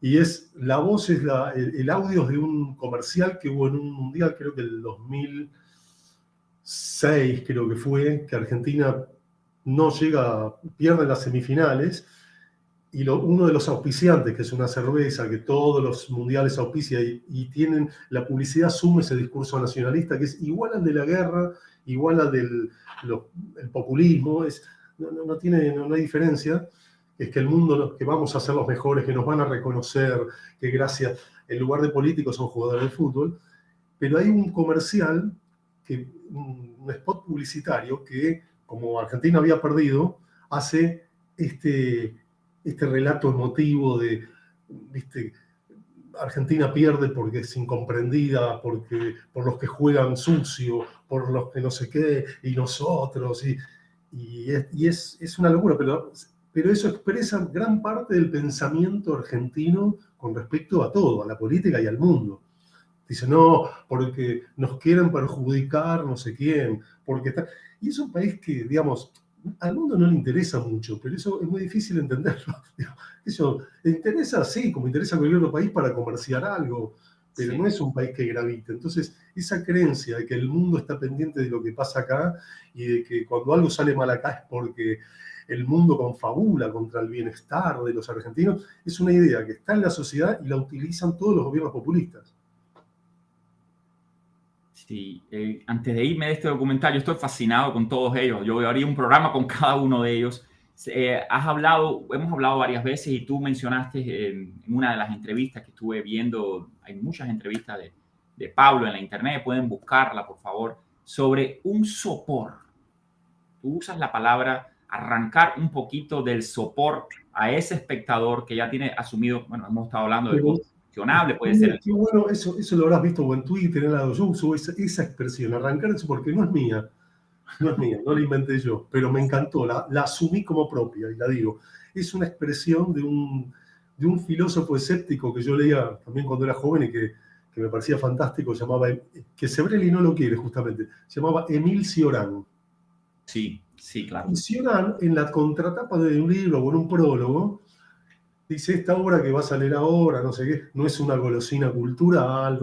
y la voz es el audio de un comercial que hubo en un mundial, creo que el 2006, creo que fue, que Argentina no llega, pierde las semifinales, y uno de los auspiciantes, que es una cerveza que todos los mundiales auspicia, y tienen, la publicidad asume ese discurso nacionalista, que es igual al de la guerra, igual al del el populismo, no hay diferencia, es que el mundo, que vamos a ser los mejores, que nos van a reconocer, que gracias, en lugar de políticos son jugadores de fútbol, pero hay un comercial, un spot publicitario, que como Argentina había perdido, hace este relato emotivo de, ¿viste? Argentina pierde porque es incomprendida, por los que juegan sucio, por los que no sé qué, y nosotros, y es una locura, pero eso expresa gran parte del pensamiento argentino con respecto a todo, a la política y al mundo. Dice, no, porque nos quieren perjudicar no sé quién, y es un país que, digamos, al mundo no le interesa mucho, pero eso es muy difícil entenderlo. Eso le interesa, sí, como interesa a cualquier otro país para comerciar algo, pero no es un país que gravita. Entonces, esa creencia de que el mundo está pendiente de lo que pasa acá y de que cuando algo sale mal acá es porque el mundo confabula contra el bienestar de los argentinos, es una idea que está en la sociedad y la utilizan todos los gobiernos populistas. Sí, antes de irme de este documental, yo estoy fascinado con todos ellos. Yo haría un programa con cada uno de ellos. Hemos hablado varias veces y tú mencionaste en una de las entrevistas que estuve viendo, hay muchas entrevistas de Pablo en la internet, pueden buscarla, por favor, sobre un sopor. Tú usas la palabra arrancar un poquito del sopor a ese espectador que ya tiene asumido, bueno, hemos estado hablando de cosas cuestionables, puede ser. Qué bueno, eso lo habrás visto en Twitter, en la yo uso esa expresión, arrancar eso, porque no es mía, no la inventé yo, pero me encantó, la asumí como propia y la digo. Es una expresión de un filósofo escéptico que yo leía también cuando era joven y que me parecía fantástico, que Sebrelli no lo quiere justamente, se llamaba Émile Cioran. Sí, claro. Y Cioran, en la contratapa de un libro o en un prólogo, dice, esta obra que vas a leer ahora, no sé qué, no es una golosina cultural,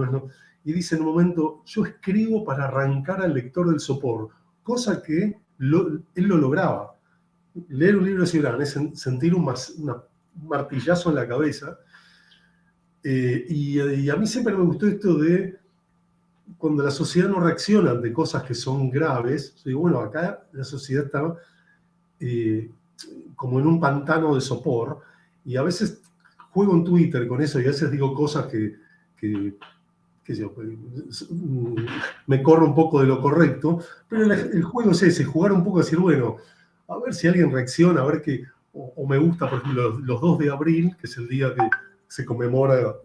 y dice en un momento, yo escribo para arrancar al lector del sopor, cosa que él lo lograba. Leer un libro de Cioran es sentir un martillazo en la cabeza, y a mí siempre me gustó esto de cuando la sociedad no reacciona ante cosas que son graves. Yo digo, bueno, acá la sociedad está como en un pantano de sopor, y a veces juego en Twitter con eso y a veces digo cosas que yo, me corro un poco de lo correcto, pero el juego es ese, jugar un poco, decir, bueno, a ver si alguien reacciona, a ver qué, o me gusta, por ejemplo, los 2 de abril, que es el día que se conmemora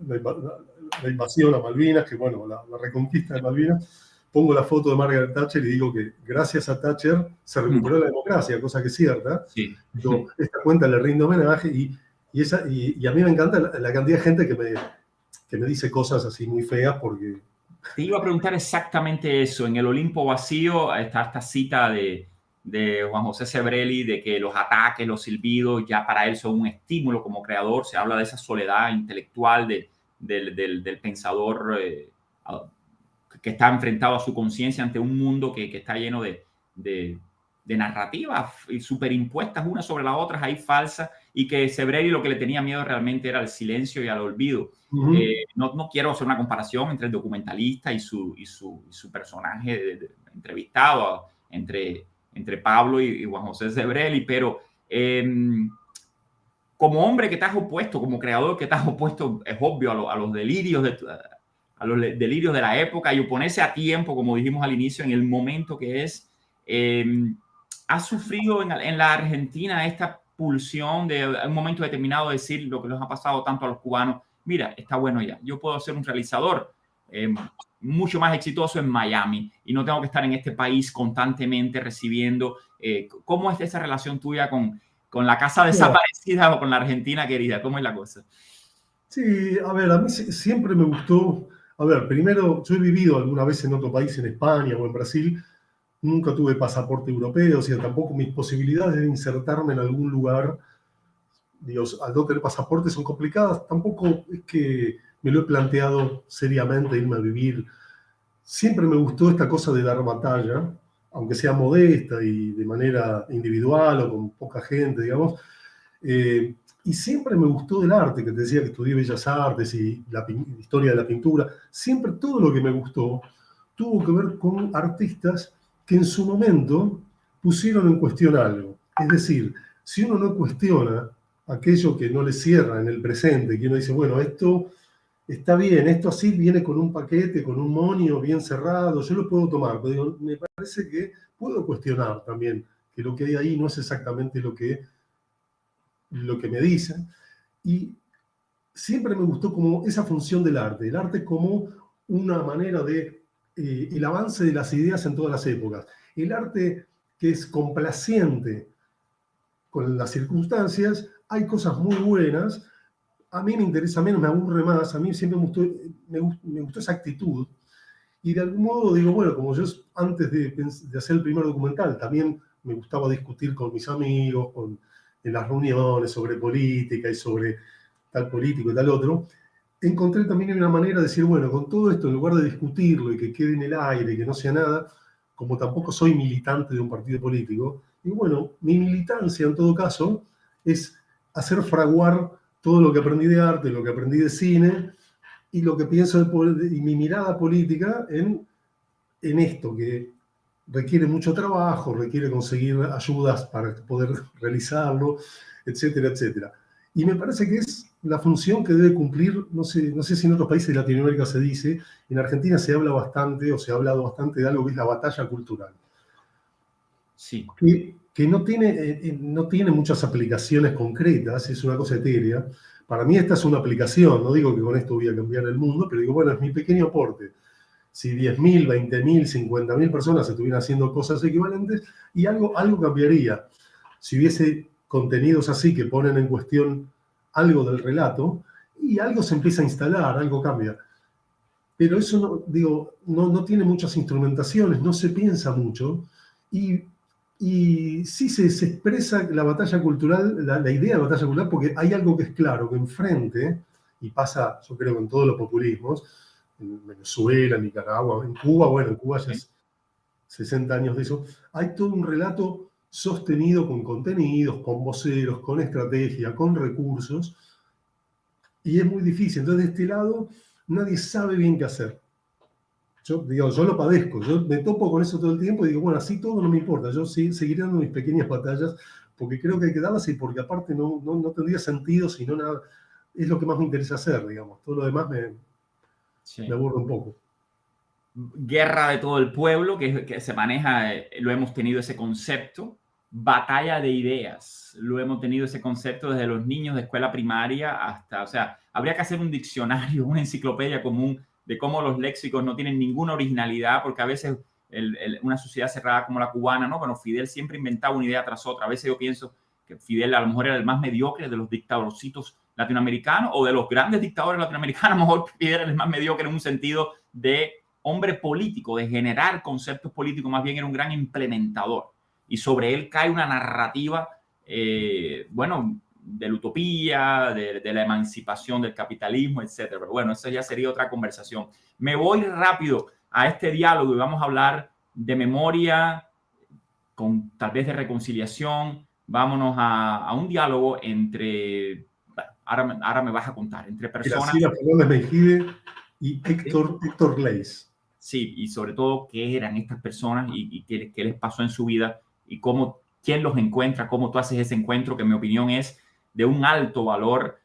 la invasión a Malvinas, que bueno, la reconquista de Malvinas, pongo la foto de Margaret Thatcher y digo que gracias a Thatcher se recuperó la democracia, cosa que es cierta. Sí. Yo, esta cuenta le rindo homenaje y a mí me encanta la cantidad de gente que me dice cosas así muy feas porque... Te iba a preguntar exactamente eso. En el Olimpo Vacío está esta cita de Juan José Sebrelli de que los ataques, los silbidos, ya para él son un estímulo como creador. Se habla de esa soledad intelectual del pensador que está enfrentado a su conciencia ante un mundo que está lleno de narrativas superimpuestas unas sobre las otras, ahí falsas, y que Sebrelli lo que le tenía miedo realmente era al silencio y al olvido. No quiero hacer una comparación entre el documentalista y su personaje entrevistado, entre Pablo y Juan José Sebrelli, pero como hombre que estás opuesto, como creador que estás opuesto, es obvio a los delirios de la época y oponerse a tiempo, como dijimos al inicio, en el momento que es. ¿Has sufrido en la Argentina esta pulsión de un momento determinado decir lo que les ha pasado tanto a los cubanos? Mira, está bueno ya, yo puedo ser un realizador mucho más exitoso en Miami y no tengo que estar en este país constantemente recibiendo. ¿Cómo es esa relación tuya con la casa desaparecida o con la Argentina querida? ¿Cómo es la cosa? Sí, a ver, a mí siempre me gustó. A ver, primero, yo he vivido alguna vez en otro país, en España o en Brasil. Nunca tuve pasaporte europeo, o sea, tampoco mis posibilidades de insertarme en algún lugar, Dios, al no tener pasaporte son complicadas. Tampoco es que me lo he planteado seriamente irme a vivir. Siempre me gustó esta cosa de dar batalla, aunque sea modesta y de manera individual o con poca gente, digamos. Y siempre me gustó el arte, que te decía que estudié Bellas Artes y la historia de la pintura. Siempre todo lo que me gustó tuvo que ver con artistas que en su momento pusieron en cuestión algo. Es decir, si uno no cuestiona aquello que no le cierra en el presente, que uno dice, bueno, esto está bien, esto así viene con un paquete, con un monio bien cerrado, yo lo puedo tomar, pero digo, me parece que puedo cuestionar también que lo que hay ahí no es exactamente lo que me dicen. Y siempre me gustó como esa función del arte como una manera de el avance de las ideas en todas las épocas. El arte que es complaciente con las circunstancias, hay cosas muy buenas, a mí me interesa menos, me aburre más, a mí siempre me gustó esa actitud, y de algún modo digo, bueno, como yo antes de hacer el primer documental, también me gustaba discutir con mis amigos, en las reuniones sobre política y sobre tal político y tal otro, encontré también una manera de decir, bueno, con todo esto, en lugar de discutirlo y que quede en el aire, que no sea nada, como tampoco soy militante de un partido político, y bueno, mi militancia en todo caso es hacer fraguar todo lo que aprendí de arte, lo que aprendí de cine, y lo que pienso y mi mirada política en esto, que requiere mucho trabajo, requiere conseguir ayudas para poder realizarlo, etcétera, etcétera. Y me parece que es la función que debe cumplir, no sé si en otros países de Latinoamérica se dice, en Argentina se habla bastante, o se ha hablado bastante de algo que es la batalla cultural. Sí. Que no tiene muchas aplicaciones concretas, es una cosa etérea. Para mí esta es una aplicación, no digo que con esto voy a cambiar el mundo, pero digo, bueno, es mi pequeño aporte. Si 10.000, 20.000, 50.000 personas estuvieran haciendo cosas equivalentes, y algo cambiaría. Si hubiese contenidos así que ponen en cuestión algo del relato, y algo se empieza a instalar, algo cambia. Pero eso no tiene muchas instrumentaciones, no se piensa mucho, y sí se expresa la batalla cultural, la idea de batalla cultural, porque hay algo que es claro, que enfrente, y pasa, yo creo, con todos los populismos, en Venezuela, en Nicaragua, en Cuba, bueno, en Cuba ya es 60 años de eso, hay todo un relato sostenido con contenidos, con voceros, con estrategia, con recursos, y es muy difícil. Entonces, de este lado, nadie sabe bien qué hacer. Yo lo padezco, yo me topo con eso todo el tiempo y digo, bueno, así todo no me importa, yo seguiré dando mis pequeñas batallas, porque creo que hay que darlas y porque aparte no tendría sentido si no es lo que más me interesa hacer, digamos. Todo lo demás me aburre un poco. Guerra de todo el pueblo, que se maneja, lo hemos tenido ese concepto. Batalla de ideas, lo hemos tenido ese concepto desde los niños de escuela primaria hasta, o sea, habría que hacer un diccionario, una enciclopedia común de cómo los léxicos no tienen ninguna originalidad, porque a veces una sociedad cerrada como la cubana, ¿no? Bueno, Fidel siempre inventaba una idea tras otra. A veces yo pienso que Fidel a lo mejor era el más mediocre de los dictadorcitos latinoamericanos o de los grandes dictadores latinoamericanos. A lo mejor Fidel era el más mediocre en un sentido de hombre político, de generar conceptos políticos, más bien era un gran implementador. Y sobre él cae una narrativa, bueno, de la utopía, de la emancipación del capitalismo, etcétera. Pero bueno, esa ya sería otra conversación. Me voy rápido a este diálogo y vamos a hablar de memoria, con tal vez de reconciliación. Vámonos a un diálogo entre, ahora me vas a contar, entre personas. Graciela Fernández Mejide y Héctor Leis. Sí, y sobre todo qué eran estas personas y qué les pasó en su vida y cómo, quién los encuentra, cómo tú haces ese encuentro, que en mi opinión es de un alto valor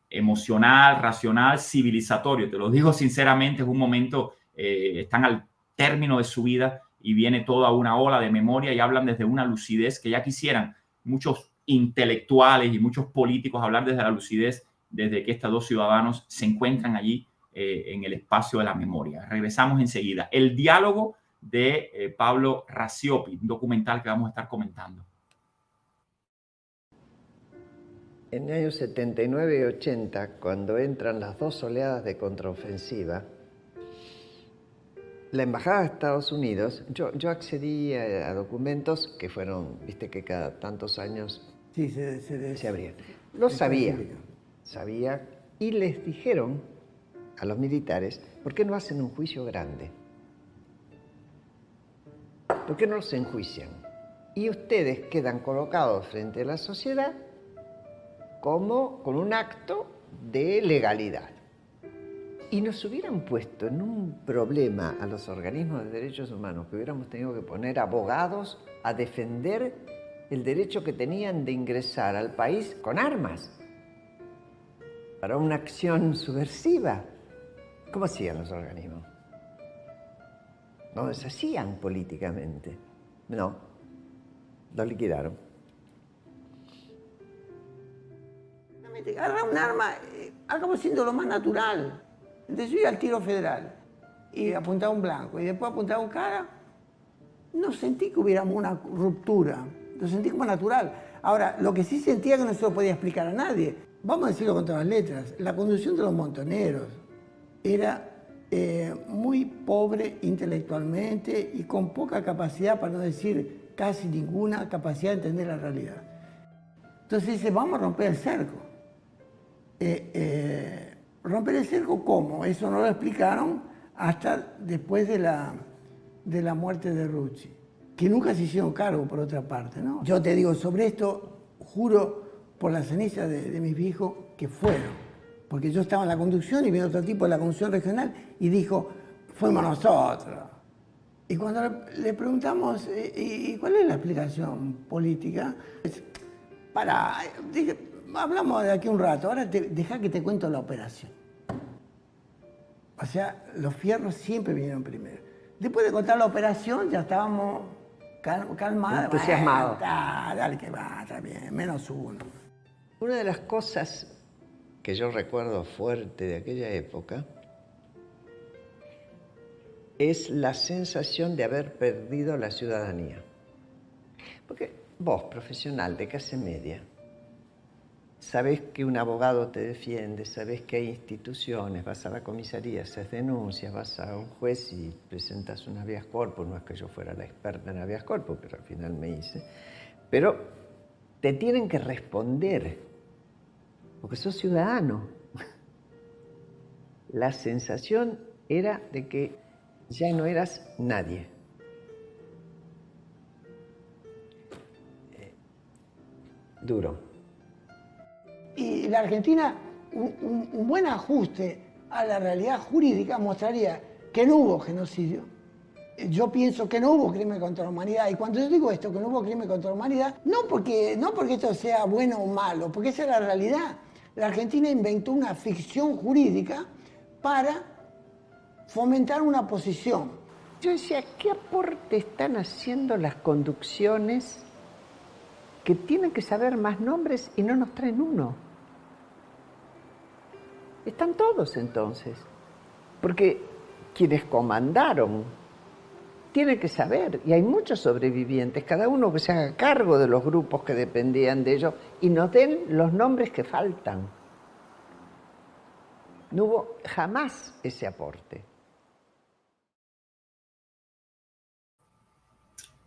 emocional, racional, civilizatorio. Te lo digo sinceramente, es un momento, están al término de su vida y viene toda una ola de memoria y hablan desde una lucidez que ya quisieran muchos intelectuales y muchos políticos hablar desde la lucidez, desde que estos dos ciudadanos se encuentran allí en el espacio de la memoria. Regresamos enseguida. El diálogo de Pablo Raciopi, un documental que vamos a estar comentando. En el año 79 y 80, cuando entran las dos oleadas de contraofensiva, la Embajada de Estados Unidos, yo accedí a documentos que fueron, viste que cada tantos años se abrían. Lo sabía, y les dijeron a los militares, ¿por qué no hacen un juicio grande? ¿Por qué no los enjuician? Y ustedes quedan colocados frente a la sociedad como con un acto de legalidad. Y nos hubieran puesto en un problema a los organismos de derechos humanos, que hubiéramos tenido que poner abogados a defender el derecho que tenían de ingresar al país con armas para una acción subversiva. ¿Cómo hacían los organismos? No deshacían políticamente. No, lo liquidaron. Agarrar un arma, acabó siendo lo más natural. Entonces yo iba al tiro federal y apuntaba un blanco y después apuntaba un cara. No sentí que hubiera una ruptura, lo sentí como natural. Ahora, lo que sí sentía que no se lo podía explicar a nadie, vamos a decirlo con todas las letras, la conducción de los montoneros era muy pobre intelectualmente y con poca capacidad, para no decir casi ninguna capacidad de entender la realidad. Entonces dice, vamos a romper el cerco. ¿Romper el cerco cómo? Eso no lo explicaron hasta después de la muerte de Rucci, que nunca se hicieron cargo, por otra parte, ¿no? Yo te digo, sobre esto, juro por la ceniza de mis viejos que fueron. Porque yo estaba en la conducción y vino otro tipo de la conducción regional y dijo, fuimos nosotros. Y cuando le preguntamos, ¿y cuál es la explicación política? Dije, hablamos de aquí un rato, ahora deja que te cuento la operación. O sea, los fierros siempre vinieron primero. Después de contar la operación ya estábamos calmados. Entusiasmados. Dale que va, está bien, menos uno. Una de las cosas que yo recuerdo fuerte de aquella época es la sensación de haber perdido la ciudadanía. Porque vos, profesional de clase media, sabés que un abogado te defiende, sabés que hay instituciones, vas a la comisaría, haces denuncias, vas a un juez y presentas un habeas corpus. No es que yo fuera la experta en habeas corpus, pero al final me hice. Pero te tienen que responder, porque sos ciudadano. La sensación era de que ya no eras nadie. Duro. Y la Argentina, un buen ajuste a la realidad jurídica mostraría que no hubo genocidio. Yo pienso que no hubo crimen contra la humanidad. Y cuando yo digo esto, que no hubo crimen contra la humanidad, no porque esto sea bueno o malo, porque esa es la realidad. La Argentina inventó una ficción jurídica para fomentar una posición. Yo decía, ¿qué aporte están haciendo las conducciones que tienen que saber más nombres y no nos traen uno? Están todos entonces, porque quienes comandaron tienen que saber, y hay muchos sobrevivientes, cada uno que se haga cargo de los grupos que dependían de ellos y nos den los nombres que faltan. No hubo jamás ese aporte.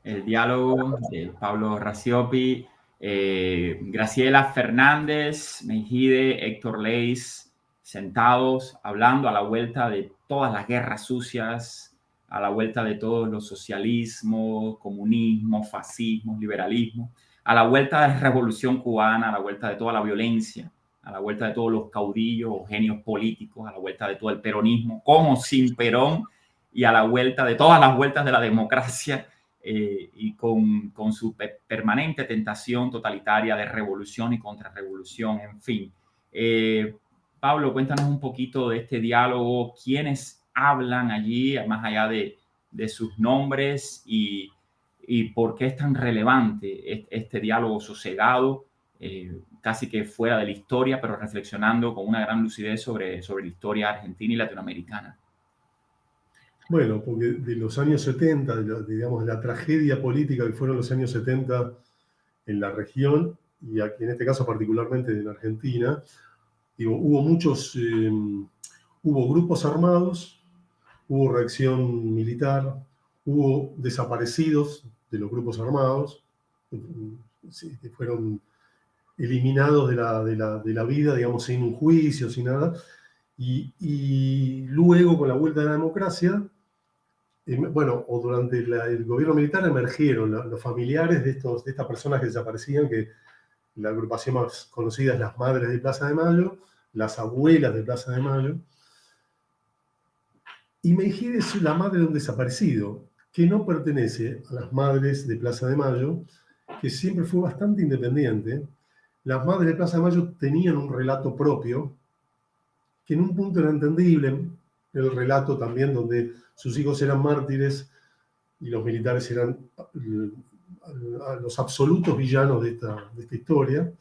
El diálogo de Pablo Raciopi, Graciela Fernández, Mejide, Héctor Leis, sentados, hablando a la vuelta de todas las guerras sucias, a la vuelta de todos los socialismos, comunismo, fascismo, liberalismo, a la vuelta de la Revolución Cubana, a la vuelta de toda la violencia, a la vuelta de todos los caudillos o genios políticos, a la vuelta de todo el peronismo, como sin Perón, y a la vuelta de todas las vueltas de la democracia, y con su permanente tentación totalitaria de revolución y contrarrevolución, en fin. Pablo, cuéntanos un poquito de este diálogo, quiénes hablan allí, más allá de sus nombres, y por qué es tan relevante este diálogo sosegado, casi que fuera de la historia, pero reflexionando con una gran lucidez sobre la historia argentina y latinoamericana. Bueno, porque de los años 70, digamos, la tragedia política que fueron los años 70 en la región, y aquí en este caso particularmente en Argentina, digo, hubo grupos armados, hubo reacción militar, hubo desaparecidos de los grupos armados, que fueron eliminados de la vida, digamos, sin un juicio, sin nada, y luego con la vuelta de la democracia, bueno, o durante el gobierno militar emergieron los familiares de estas personas que desaparecían, que la agrupación más conocida es las Madres de Plaza de Mayo, las Abuelas de Plaza de Mayo. Y Mejide es la madre de un desaparecido, que no pertenece a las Madres de Plaza de Mayo, que siempre fue bastante independiente. Las Madres de Plaza de Mayo tenían un relato propio, que en un punto era entendible, el relato también donde sus hijos eran mártires y los militares eran los absolutos villanos de esta historia,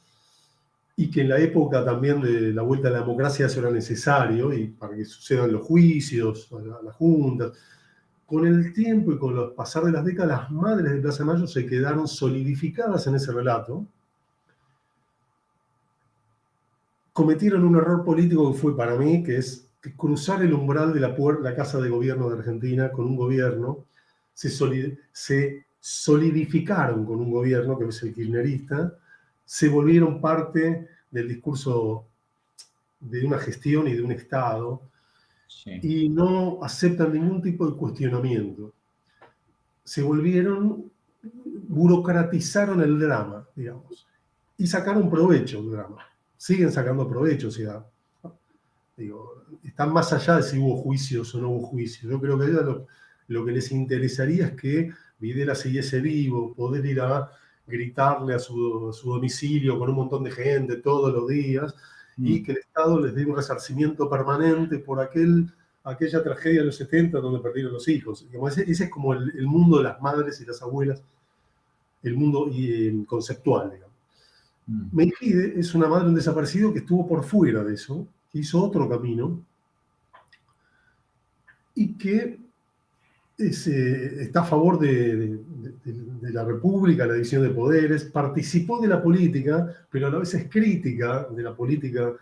y que en la época también de la vuelta a la democracia eso era necesario, y para que sucedan los juicios, a las juntas. Con el tiempo y con el pasar de las décadas, las Madres de Plaza de Mayo se quedaron solidificadas en ese relato. Cometieron un error político que fue para mí, que es cruzar el umbral de la Casa de Gobierno de Argentina con un gobierno, se solidificaron con un gobierno, que es el kirchnerista, se volvieron parte del discurso de una gestión y de un Estado, sí, y no aceptan ningún tipo de cuestionamiento. Se burocratizaron el drama, digamos, y sacaron provecho del drama. Siguen sacando provecho, o sea, digo, están más allá de si hubo juicios o no hubo juicios. Yo creo que a ellos lo que les interesaría es que Videla siguiese vivo, poder ir a gritarle a su domicilio con un montón de gente todos los días, y que el Estado les dé un resarcimiento permanente por aquella tragedia de los 70 donde perdieron los hijos. Ese es como el mundo de las madres y las abuelas, el mundo conceptual, digamos. Mejide es una madre de un desaparecido que estuvo por fuera de eso, que hizo otro camino, y que está a favor de la República, la división de poderes, participó de la política, pero a la vez es crítica de la política,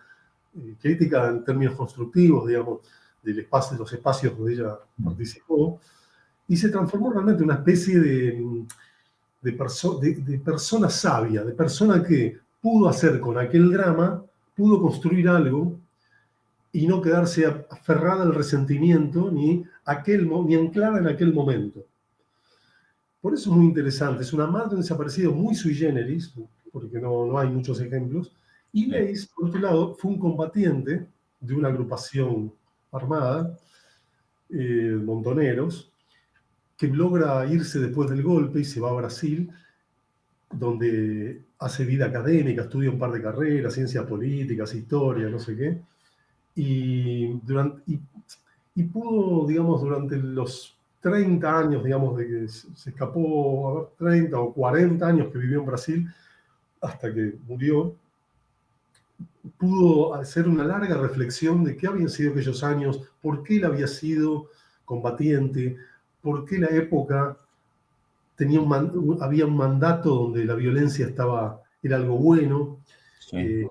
crítica en términos constructivos, digamos, de los espacios donde ella participó, y se transformó realmente en una especie de persona sabia, de persona que pudo hacer con aquel drama, pudo construir algo, y no quedarse aferrada al resentimiento ni anclada en aquel momento. Por eso es muy interesante. Es una madre de un desaparecido muy sui generis, porque no hay muchos ejemplos. Y Leis, por otro lado, fue un combatiente de una agrupación armada, montoneros, que logra irse después del golpe y se va a Brasil donde hace vida académica, estudia un par de carreras, ciencias políticas, historia, no sé qué, y pudo, digamos, durante los 30 años, digamos, de que se escapó, a ver, 30 o 40 años que vivió en Brasil, hasta que murió, pudo hacer una larga reflexión de qué habían sido aquellos años, por qué él había sido combatiente, por qué la época había un mandato donde la violencia era algo bueno. Sí.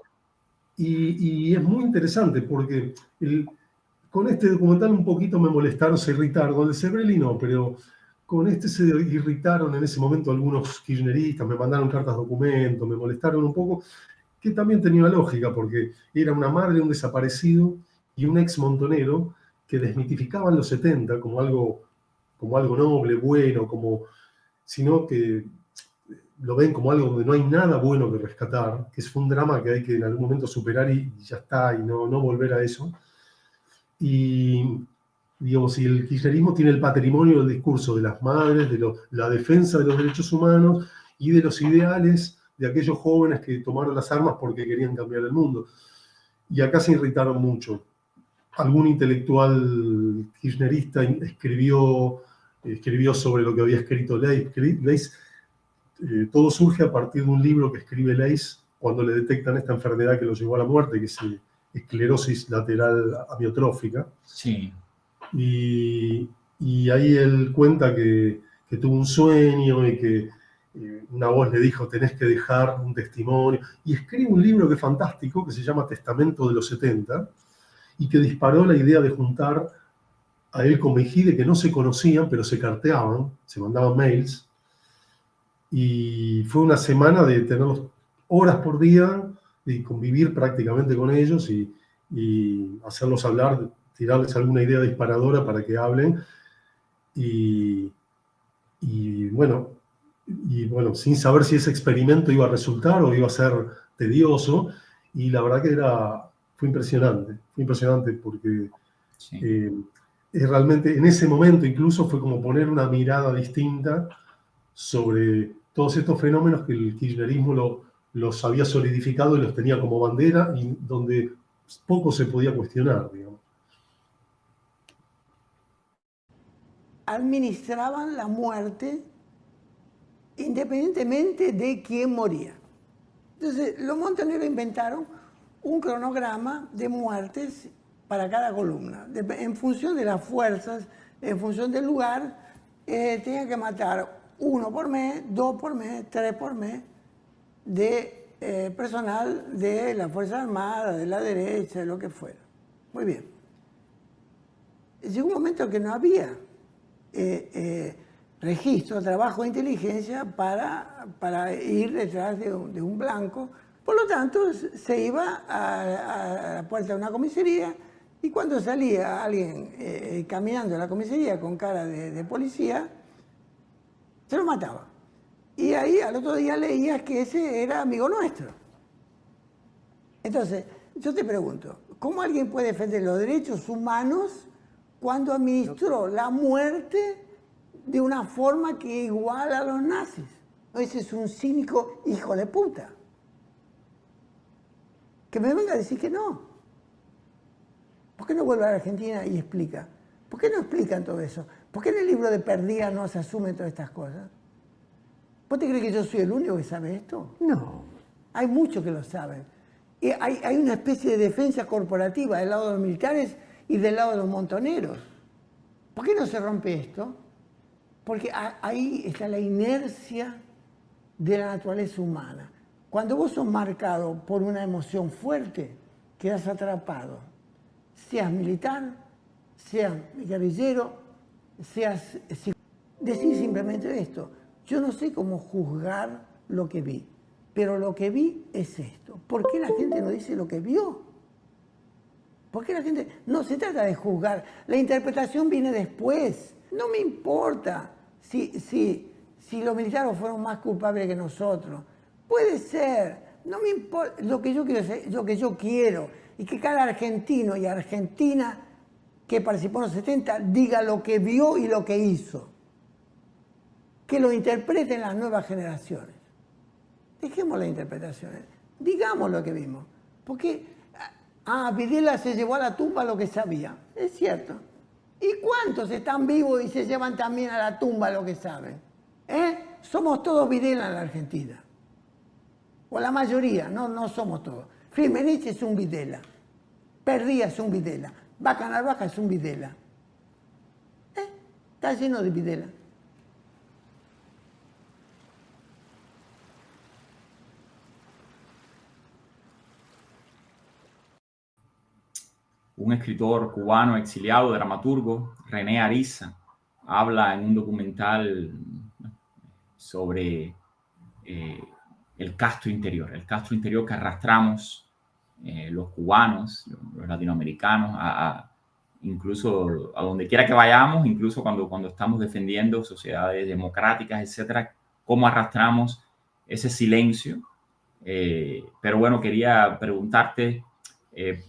Y es muy interesante porque con este documental un poquito me molestaron, se irritaron, con el Sebrelli no, pero con este se irritaron en ese momento algunos kirchneristas, me mandaron cartas documento, me molestaron un poco, que también tenía lógica porque era una madre de un desaparecido y un ex montonero que desmitificaban los 70 como algo noble, bueno, sino que lo ven como algo donde no hay nada bueno que rescatar, que fue un drama que hay que en algún momento superar y ya está, y no volver a eso. Y, digamos, si el kirchnerismo tiene el patrimonio del discurso de las madres, de la defensa de los derechos humanos y de los ideales de aquellos jóvenes que tomaron las armas porque querían cambiar el mundo. Y acá se irritaron mucho. Algún intelectual kirchnerista escribió sobre lo que había escrito Leis. Todo surge a partir de un libro que escribe Leis cuando le detectan esta enfermedad que lo llevó a la muerte, que es esclerosis lateral amiotrófica. Sí. Y ahí él cuenta que tuvo un sueño y que una voz le dijo, tenés que dejar un testimonio. Y escribe un libro que es fantástico, que se llama Testamento de los 70, y que disparó la idea de juntar a él con Mejide, que no se conocían, pero se carteaban, se mandaban mails. Y fue una semana de tenerlos horas por día, de convivir prácticamente con ellos y hacerlos hablar, tirarles alguna idea disparadora para que hablen. Y bueno, sin saber si ese experimento iba a resultar o iba a ser tedioso. Y la verdad que fue impresionante porque realmente en ese momento incluso fue como poner una mirada distinta sobre todos estos fenómenos que el kirchnerismo los había solidificado y los tenía como bandera y donde poco se podía cuestionar, digamos. Administraban la muerte independientemente de quién moría. Entonces, los montoneros inventaron un cronograma de muertes para cada columna. En función de las fuerzas, en función del lugar, tenían que matar 1 por mes, 2 por mes, 3 por mes de personal de la Fuerza Armada, de la derecha, de lo que fuera. Muy bien. Llegó un momento que no había registro, trabajo de inteligencia para ir detrás de un blanco. Por lo tanto, se iba a la puerta de una comisaría y cuando salía alguien caminando a la comisaría con cara de policía, se lo mataba. Y ahí al otro día leías que ese era amigo nuestro. Entonces, yo te pregunto, ¿cómo alguien puede defender los derechos humanos cuando administró la muerte de una forma que iguala a los nazis? Ese es un cínico hijo de puta. Que me venga a decir que no. ¿Por qué no vuelve a la Argentina y explica? ¿Por qué no explican todo eso? ¿Por qué en el libro de Perdía no se asumen todas estas cosas? ¿Vos te crees que yo soy el único que sabe esto? No. Hay muchos que lo saben. Y hay una especie de defensa corporativa del lado de los militares y del lado de los montoneros. ¿Por qué no se rompe esto? Porque ahí está la inercia de la naturaleza humana. Cuando vos sos marcado por una emoción fuerte, quedas atrapado. Seas militar, seas guerrillero, seas... Decir simplemente esto. Yo no sé cómo juzgar lo que vi, pero lo que vi es esto. ¿Por qué la gente no dice lo que vio? ¿Por qué la gente...? No se trata de juzgar. La interpretación viene después. No me importa si los militares fueron más culpables que nosotros. Puede ser. No me importa. Lo que yo quiero es lo que yo quiero. Y que cada argentino y argentina que participó en los 70 diga lo que vio y lo que hizo. Que lo interpreten las nuevas generaciones. Dejemos las interpretaciones. Digamos lo que vimos. Porque, Videla se llevó a la tumba lo que sabía. Es cierto. ¿Y cuántos están vivos y se llevan también a la tumba lo que saben? Somos todos Videla en la Argentina. O la mayoría, no somos todos. Firmenich es un Videla. Perdía es un Videla. Vaca Narvaja es un Videla. Está lleno de Videla. Un escritor cubano exiliado, dramaturgo, René Ariza, habla en un documental sobre el Castro interior que arrastramos los cubanos, los latinoamericanos, incluso a donde quiera que vayamos, incluso cuando estamos defendiendo sociedades democráticas, etcétera, cómo arrastramos ese silencio. Pero bueno, quería preguntarte,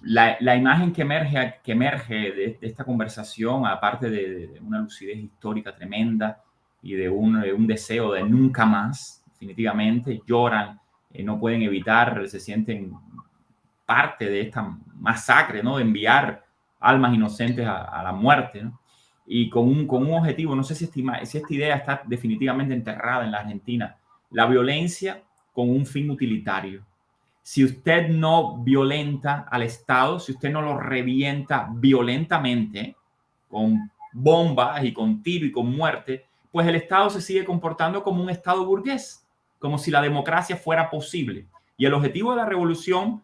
la imagen que emerge de esta conversación, aparte de una lucidez histórica tremenda y de un deseo de nunca más, definitivamente, lloran, no pueden evitar, se sienten parte de esta masacre, ¿no? De enviar almas inocentes a la muerte, ¿no? Y con un objetivo, no sé si esta idea está definitivamente enterrada en la Argentina, la violencia con un fin utilitario. Si usted no violenta al Estado, si usted no lo revienta violentamente, con bombas y con tiro y con muerte, pues el Estado se sigue comportando como un Estado burgués, como si la democracia fuera posible. Y el objetivo de la revolución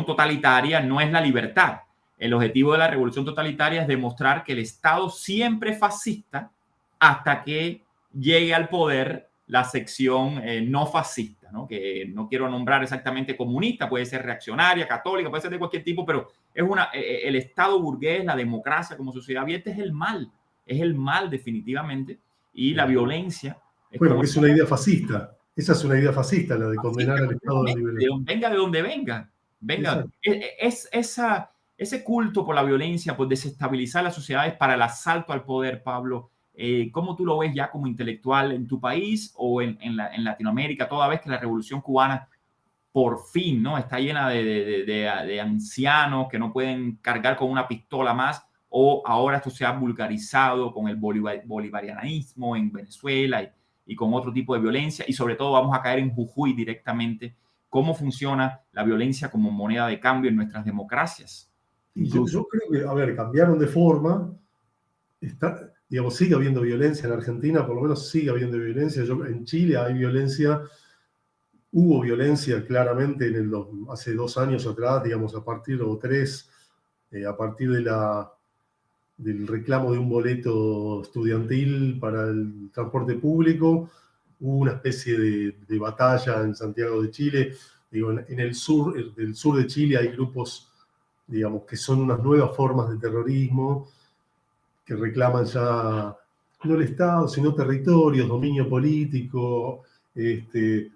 totalitaria no es la libertad. El objetivo de la revolución totalitaria es demostrar que el Estado siempre es fascista hasta que llegue al poder la sección no fascista, ¿no? Que no quiero nombrar exactamente comunista, puede ser reaccionaria, católica, puede ser de cualquier tipo, pero es el Estado burgués, la democracia como sociedad abierta es el mal definitivamente, y la violencia... Bueno, es una idea fascista, esa es una idea fascista, la de condenar al Estado de liberación. Venga de donde venga. Ese culto por la violencia, por desestabilizar las sociedades para el asalto al poder, Pablo, ¿cómo tú lo ves ya como intelectual en tu país o en Latinoamérica, toda vez que la Revolución Cubana por fin, ¿no? Está llena de ancianos que no pueden cargar con una pistola más, o ahora esto se ha vulgarizado con el bolivarianismo en Venezuela y con otro tipo de violencia, y sobre todo vamos a caer en Jujuy directamente? ¿Cómo funciona la violencia como moneda de cambio en nuestras democracias? Yo creo que, a ver, cambiaron de forma, sigue habiendo violencia en Argentina, por lo menos sigue habiendo violencia. En Chile hay violencia, hubo violencia claramente hace 2 años atrás, digamos, a partir del reclamo de un boleto estudiantil para el transporte público. Hubo una especie de batalla en Santiago de Chile. Digo, en el sur de Chile hay grupos, digamos, que son unas nuevas formas de terrorismo, que reclaman ya no el Estado, sino territorios, dominio político,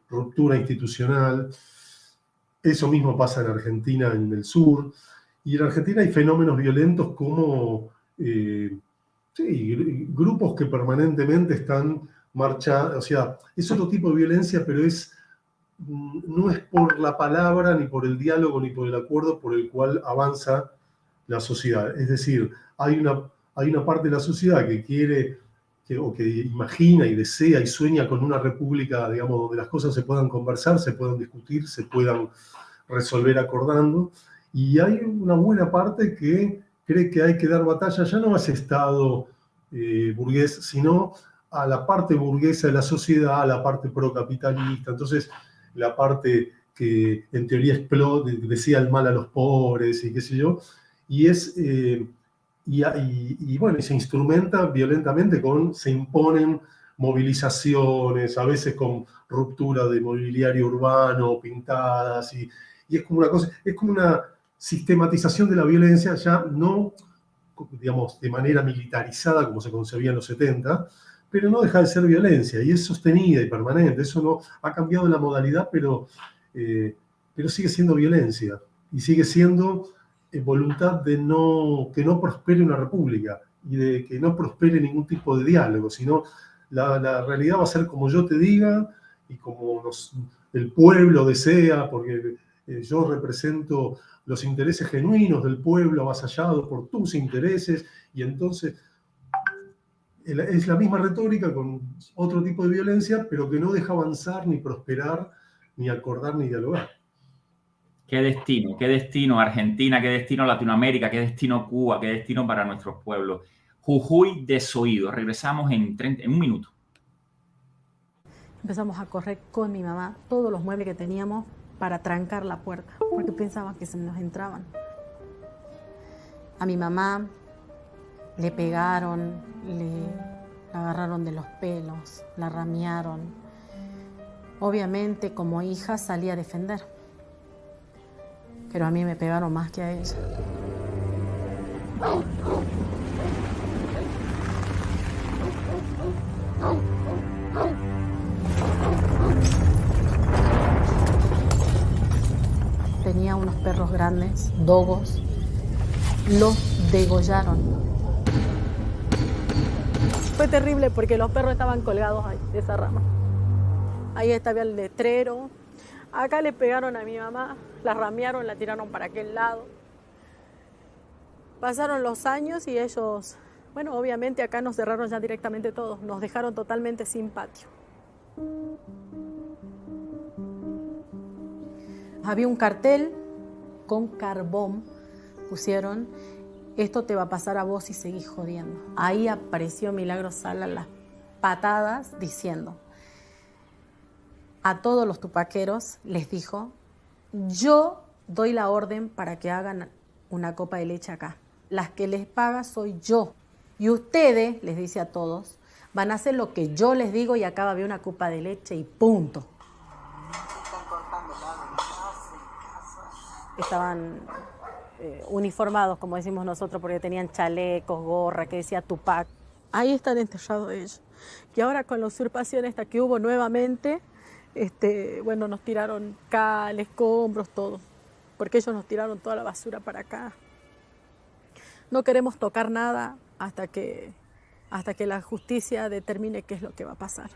ruptura institucional. Eso mismo pasa en Argentina, en el sur. Y en Argentina hay fenómenos violentos como grupos que permanentemente están marchando. O sea, es otro tipo de violencia, pero no es por la palabra, ni por el diálogo, ni por el acuerdo por el cual avanza la sociedad. Es decir, hay una parte de la sociedad que quiere, o que imagina y desea y sueña con una república, digamos, donde las cosas se puedan conversar, se puedan discutir, se puedan resolver acordando. Y hay una buena parte que cree que hay que dar batalla ya no a ese Estado burgués, sino a la parte burguesa de la sociedad, a la parte procapitalista. Entonces, la parte que en teoría decía el mal a los pobres y qué sé yo, y bueno, se instrumenta violentamente se imponen movilizaciones, a veces con ruptura de mobiliario urbano, pintadas, y es como una cosa, es como una sistematización de la violencia, ya no, digamos, de manera militarizada como se concebía en los 70, pero no deja de ser violencia, y es sostenida y permanente. Eso no ha cambiado la modalidad, pero sigue siendo violencia, y sigue siendo voluntad de que no prospere una república, y de que no prospere ningún tipo de diálogo, sino la realidad va a ser como yo te diga, y como el pueblo desea, porque yo represento los intereses genuinos del pueblo avasallado por tus intereses, y entonces es la misma retórica con otro tipo de violencia, pero que no deja avanzar, ni prosperar, ni acordar, ni dialogar. Qué destino Argentina, qué destino Latinoamérica, qué destino Cuba, qué destino para nuestros pueblos. Jujuy desoído. Regresamos en un minuto. Empezamos a correr con mi mamá todos los muebles que teníamos para trancar la puerta, porque pensaban que se nos entraban. A mi mamá le pegaron, la agarraron de los pelos, la ramearon. Obviamente, como hija, salí a defender. Pero a mí me pegaron más que a ella. Tenía unos perros grandes, dogos, los degollaron. Fue terrible porque los perros estaban colgados ahí, de esa rama. Ahí estaba el letrero. Acá le pegaron a mi mamá, la ramearon, la tiraron para aquel lado. Pasaron los años y ellos, bueno, obviamente acá nos cerraron ya directamente todos, nos dejaron totalmente sin patio. Había un cartel con carbón, pusieron, esto te va a pasar a vos si seguís jodiendo. Ahí apareció Milagros Sala las patadas diciendo, a todos los tupaqueros les dijo, yo doy la orden para que hagan una copa de leche acá. Las que les paga soy yo. Y ustedes, les dice a todos, van a hacer lo que yo les digo y acá va a haber una copa de leche y punto. Estaban uniformados, como decimos nosotros, porque tenían chalecos, gorra, que decía Tupac. Ahí están enterrados ellos. Y ahora con la usurpación esta que hubo nuevamente, bueno, nos tiraron cal, escombros, todo. Porque ellos nos tiraron toda la basura para acá. No queremos tocar nada hasta que la justicia determine qué es lo que va a pasar.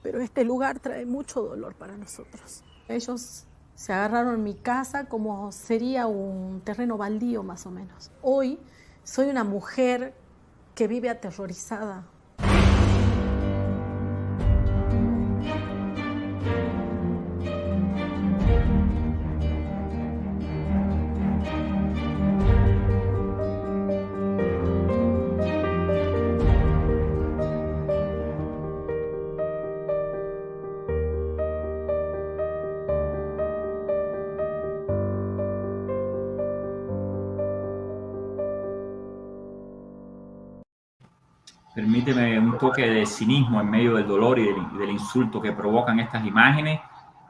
Pero este lugar trae mucho dolor para nosotros. Ellos se agarraron mi casa como sería un terreno baldío más o menos. Hoy soy una mujer que vive aterrorizada. Permíteme un toque de cinismo en medio del dolor y del insulto que provocan estas imágenes.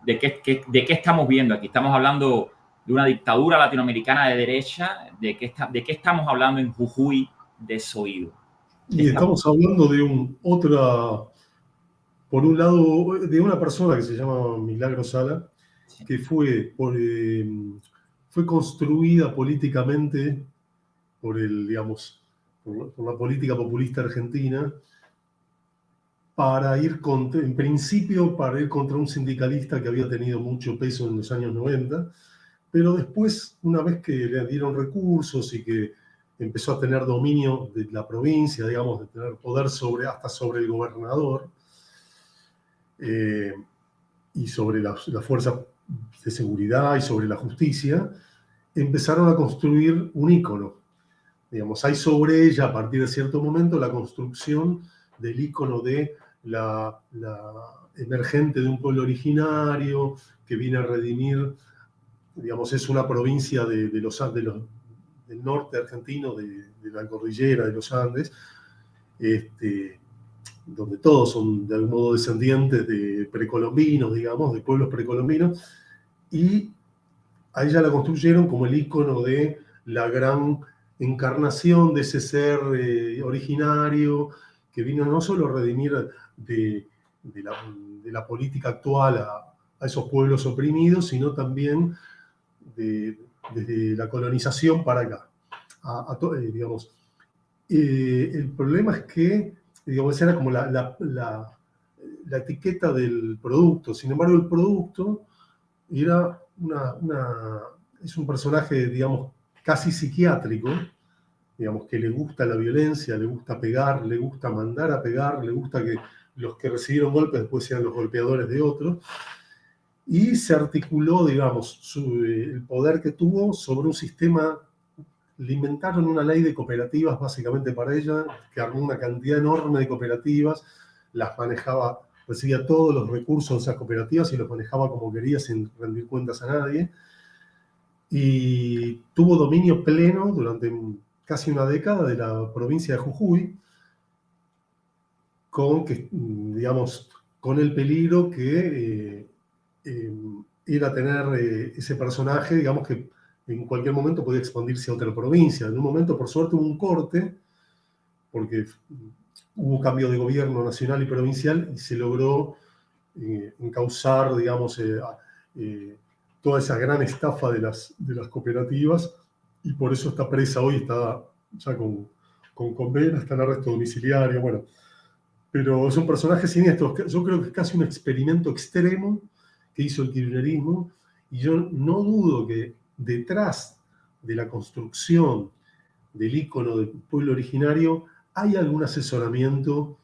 ¿De qué estamos viendo aquí? Estamos hablando de una dictadura latinoamericana de derecha. ¿De qué estamos hablando en Jujuy desoído? Y estamos hablando de por un lado, de una persona que se llama Milagros Sala, que fue construida políticamente por la política populista argentina en principio para ir contra un sindicalista que había tenido mucho peso en los años 90, pero después, una vez que le dieron recursos y que empezó a tener dominio de la provincia, digamos, de tener poder hasta sobre el gobernador y sobre las fuerzas de seguridad y sobre la justicia, empezaron a construir un ícono. Digamos, hay sobre ella, a partir de cierto momento, la construcción del ícono de la emergente de un pueblo originario que viene a redimir, digamos, es una provincia del norte argentino, de la cordillera de los Andes, donde todos son de algún modo descendientes de precolombinos, digamos, de pueblos precolombinos, y a ella la construyeron como el ícono de la gran encarnación de ese ser originario que vino no solo a redimir de la política actual a esos pueblos oprimidos, sino también desde la colonización para acá. El problema es que, digamos, esa era como la la etiqueta del producto. Sin embargo, el producto era es un personaje, digamos, casi psiquiátrico, digamos, que le gusta la violencia, le gusta pegar, le gusta mandar a pegar, le gusta que los que recibieron golpes después sean los golpeadores de otros. Y se articuló, digamos, el poder que tuvo sobre un sistema. Le inventaron una ley de cooperativas básicamente para ella, que armó una cantidad enorme de cooperativas, las manejaba, recibía todos los recursos de esas cooperativas y los manejaba como quería sin rendir cuentas a nadie. Y tuvo dominio pleno durante casi una década de la provincia de Jujuy, con el peligro que era tener ese personaje, digamos, que en cualquier momento podía expandirse a otra provincia. En un momento, por suerte, hubo un corte, porque hubo cambio de gobierno nacional y provincial, y se logró encauzar, digamos, toda esa gran estafa de las cooperativas, y por eso está presa hoy, está ya con condena, está en arresto domiciliario, bueno. Pero es un personaje siniestro. Yo creo que es casi un experimento extremo que hizo el kirchnerismo, y yo no dudo que detrás de la construcción del ícono del pueblo originario hay algún asesoramiento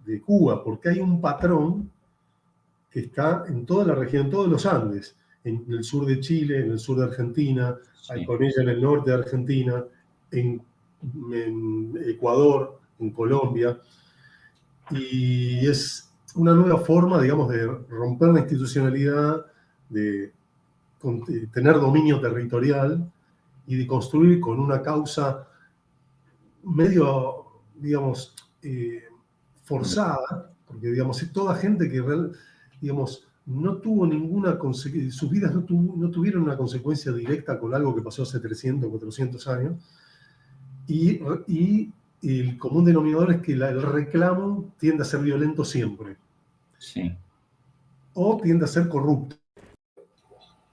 de Cuba, porque hay un patrón que está en toda la región, en todos los Andes, en el sur de Chile, en el sur de Argentina, hay con ella en el norte de Argentina, en Ecuador, en Colombia, y es una nueva forma, digamos, de romper la institucionalidad, de tener dominio territorial y de construir con una causa medio, digamos, forzada, porque, digamos, es toda gente que, digamos, no tuvo ninguna consecuencia, sus vidas no tuvieron una consecuencia directa con algo que pasó hace 300, 400 años, y el común denominador es que el reclamo tiende a ser violento siempre. Sí. O tiende a ser corrupto.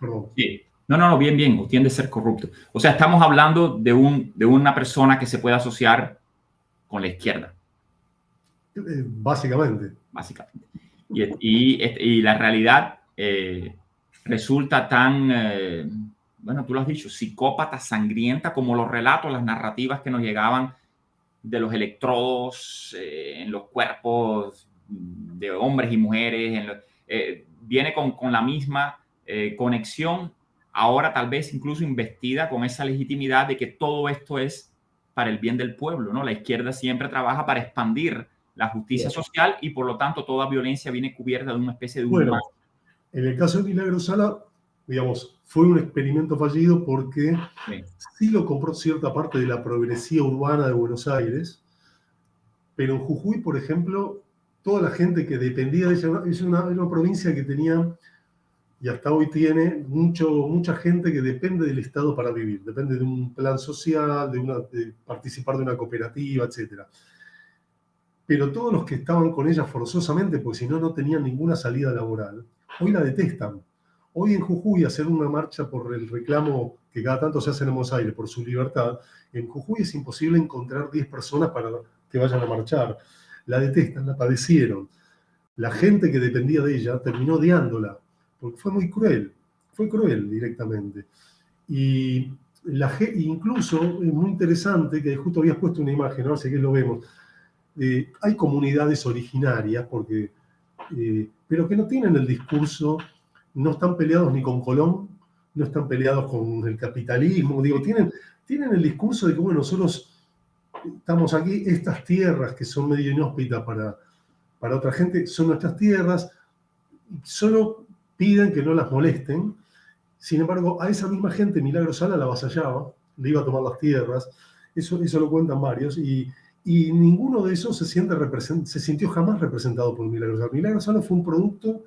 Perdón. Sí. No, bien, o tiende a ser corrupto. O sea, estamos hablando de una persona que se puede asociar con la izquierda. Básicamente. Y la realidad resulta tan, bueno, tú lo has dicho, psicópata, sangrienta, como los relatos, las narrativas que nos llegaban de los electrodos en los cuerpos de hombres y mujeres. Viene con la misma conexión, ahora tal vez incluso investida con esa legitimidad de que todo esto es para el bien del pueblo, ¿no? La izquierda siempre trabaja para expandir la justicia social y por lo tanto toda violencia viene cubierta de una especie de Bueno, en el caso de Milagro Sala, digamos, fue un experimento fallido porque sí lo compró cierta parte de la progresía urbana de Buenos Aires, pero en Jujuy, por ejemplo, toda la gente que dependía de ella, era una provincia que tenía, y hasta hoy tiene, mucha gente que depende del Estado para vivir, depende de un plan social, de participar de una cooperativa, etc. Pero todos los que estaban con ella forzosamente, porque si no, no tenían ninguna salida laboral, hoy la detestan. Hoy en Jujuy hacer una marcha por el reclamo que cada tanto se hace en Buenos Aires por su libertad, en Jujuy es imposible encontrar 10 personas para que vayan a marchar. La detestan, la padecieron. La gente que dependía de ella terminó odiándola, porque fue muy cruel, fue cruel directamente. Y incluso es muy interesante, que justo habías puesto una imagen, ahora sí que lo vemos, hay comunidades originarias, pero que no tienen el discurso, no están peleados ni con Colón, no están peleados con el capitalismo, digo, tienen el discurso de que, bueno, nosotros estamos aquí, estas tierras que son medio inhóspitas para otra gente, son nuestras tierras, solo piden que no las molesten. Sin embargo, a esa misma gente Milagro Sala la avasallaba, le iba a tomar las tierras, eso lo cuentan varios, y ninguno de esos se sintió jamás representado por Milagro Sala. Milagro Sala fue un producto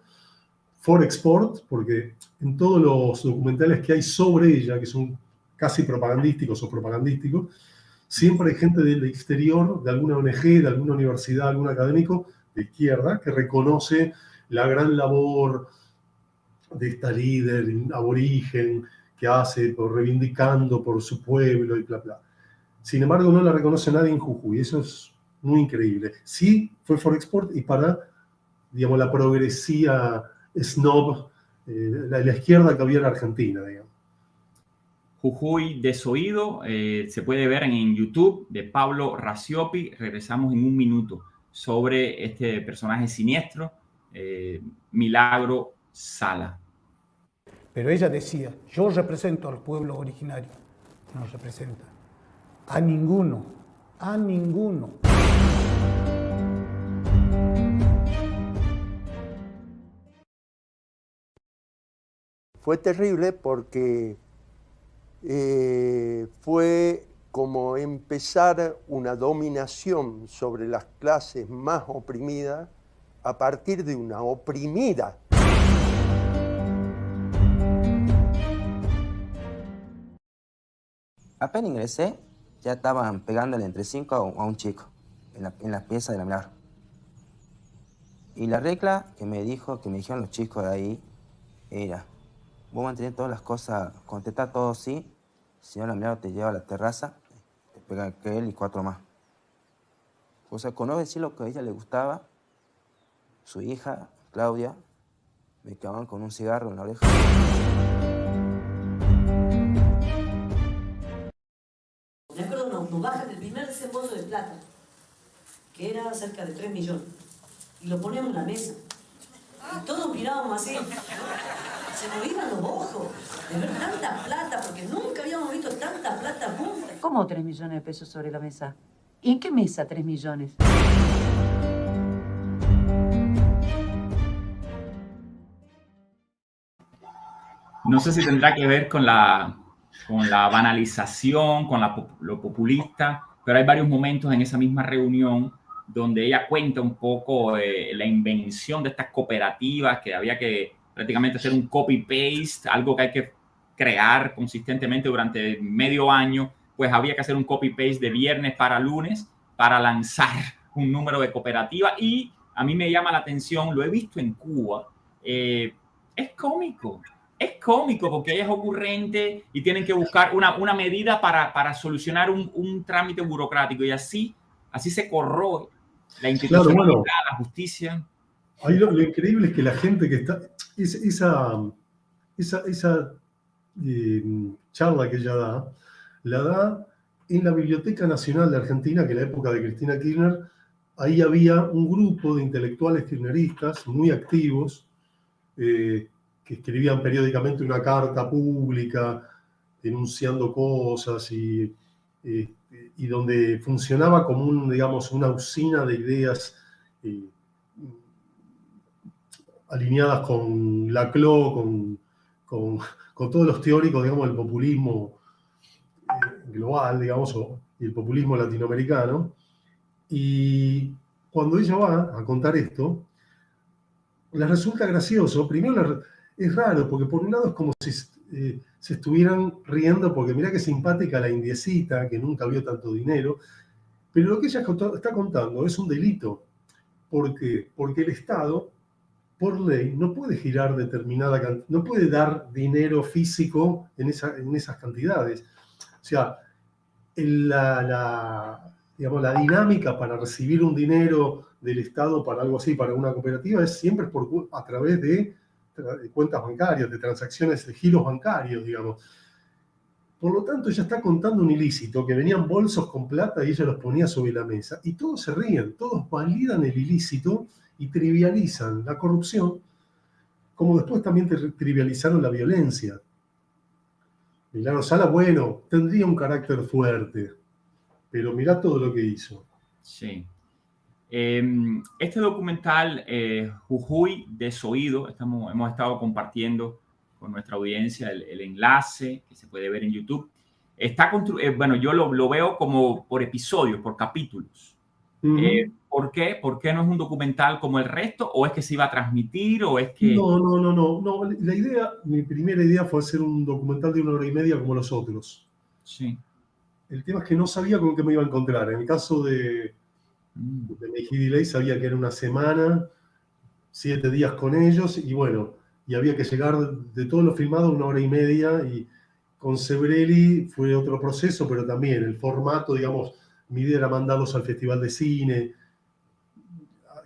for export, porque en todos los documentales que hay sobre ella, que son casi propagandísticos, siempre hay gente del exterior, de alguna ONG, de alguna universidad, algún académico de izquierda, que reconoce la gran labor de esta líder aborigen que hace reivindicando por su pueblo y bla, bla. Sin embargo, no la reconoce nadie en Jujuy. Eso es muy increíble. Sí, fue for export y para digamos, la progresía snob, la izquierda que había en Argentina, digamos. Jujuy Desoído se puede ver en YouTube de Pablo Raciopi. Regresamos en un minuto sobre este personaje siniestro, Milagro Sala. Pero ella decía, yo represento al pueblo originario. No representa a ninguno, a ninguno. Fue terrible porque fue como empezar una dominación sobre las clases más oprimidas a partir de una oprimida. Apenas ingresé, ya estaban pegándole entre 5 a un chico en la pieza de la Milagro. Y la regla que me dijeron los chicos de ahí era: vos mantienes todas las cosas, contestá todo sí, si no la Milagro te lleva a la terraza, te pega aquel y 4 más. O sea, con no decir lo que a ella le gustaba, su hija, Claudia, me quedaban con un cigarro en la oreja. Me acuerdo, nos bajan el primer desembolso de plata, que era cerca de 3 millones, y lo ponemos en la mesa. Y todos mirábamos así. Se nos iban los ojos de ver tanta plata, porque nunca habíamos visto tanta plata junta. ¿Cómo 3 millones de pesos sobre la mesa? ¿Y en qué mesa 3 millones? No sé si tendrá que ver con la banalización, con lo populista, pero hay varios momentos en esa misma reunión donde ella cuenta un poco la invención de estas cooperativas, que había que prácticamente hacer un copy-paste, algo que hay que crear consistentemente durante medio año, pues había que hacer un copy-paste de viernes para lunes para lanzar un número de cooperativas. Y a mí me llama la atención, lo he visto en Cuba, es cómico. Es cómico porque ella es ocurrente y tienen que buscar una medida para solucionar un trámite burocrático, y así se corroe la institucionalidad, claro, bueno, la justicia. Ahí lo increíble es que la gente que está... Esa charla que ella da, la da en la Biblioteca Nacional de Argentina, que en la época de Cristina Kirchner, ahí había un grupo de intelectuales kirchneristas muy activos, que escribían periódicamente una carta pública denunciando cosas y donde funcionaba como digamos, una usina de ideas alineadas con Laclau, con todos los teóricos, digamos, del populismo global, digamos, y el populismo latinoamericano. Y cuando ella va a contar esto, les resulta gracioso. Primero es raro, porque por un lado es como si se estuvieran riendo, porque mirá qué simpática la indiecita, que nunca vio tanto dinero. Pero lo que ella está contando es un delito. ¿Por qué? Porque el Estado, por ley, no puede girar determinada cantidad, no puede dar dinero físico en esas cantidades. O sea, digamos, la dinámica para recibir un dinero del Estado para algo así, para una cooperativa, es siempre a través de cuentas bancarias, de transacciones, de giros bancarios, digamos. Por lo tanto, ella está contando un ilícito, que venían bolsos con plata y ella los ponía sobre la mesa, y todos se ríen, todos validan el ilícito y trivializan la corrupción, como después también trivializaron la violencia. Milagro Sala, bueno, tendría un carácter fuerte, pero mirá todo lo que hizo. Sí. Este documental, Jujuy Desoído, hemos estado compartiendo con nuestra audiencia el enlace, que se puede ver en YouTube. Bueno, yo lo veo como por episodios, por capítulos. ¿Por qué? ¿Por qué no es un documental como el resto? ¿O es que se iba a transmitir? ¿O es que...? No. Mi primera idea fue hacer un documental de 1 hora y media como los otros. Sí. El tema es que no sabía con qué me iba a encontrar. En el caso de Mejía Delay sabía que era una semana, 7 días con ellos, y bueno, y había que llegar de todo lo filmado a 1 hora y media, y con Sebrelli fue otro proceso, pero también el formato, digamos, mi idea era mandarlos al Festival de Cine,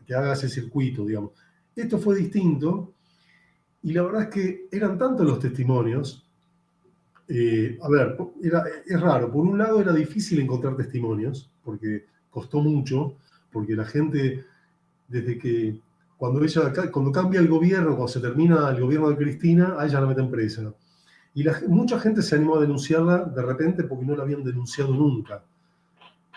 que haga ese circuito, digamos. Esto fue distinto y la verdad es que eran tantos los testimonios. A ver, es raro. Por un lado era difícil encontrar testimonios, porque costó mucho, porque la gente, desde que cuando cambia el gobierno, cuando se termina el gobierno de Cristina, a ella la meten presa. Y mucha gente se animó a denunciarla de repente porque no la habían denunciado nunca.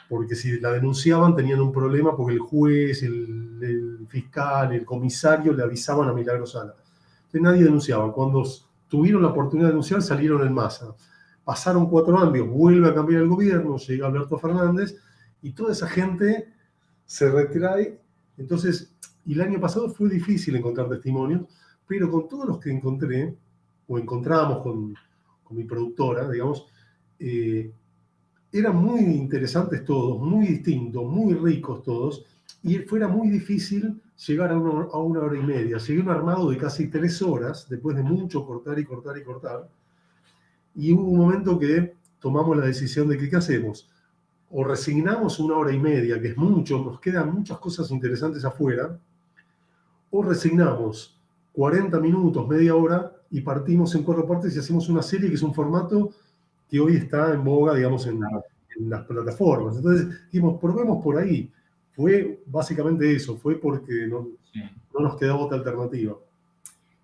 Porque si la denunciaban tenían un problema porque el juez, el fiscal, el comisario le avisaban a Milagro Sala. Entonces nadie denunciaba. Cuando tuvieron la oportunidad de denunciar, salieron en masa. Pasaron 4 años, vuelve a cambiar el gobierno, llega Alberto Fernández y toda esa gente se retrae. Entonces, y el año pasado fue difícil encontrar testimonios, pero con todos los que encontré, o encontramos con mi productora, digamos, eran muy interesantes todos, muy distintos, muy ricos todos, y fuera muy difícil llegar a una hora y media. Llegué a un armado de casi 3 horas, después de mucho cortar y cortar y cortar, y hubo un momento que tomamos la decisión de que, ¿qué hacemos? O resignamos 1 hora y media, que es mucho, nos quedan muchas cosas interesantes afuera, o resignamos 40 minutos, media hora, y partimos en 4 partes y hacemos una serie que es un formato que hoy está en boga, digamos, en las plataformas. Entonces dijimos, probemos por ahí. Fue básicamente eso, fue porque no nos quedaba otra alternativa.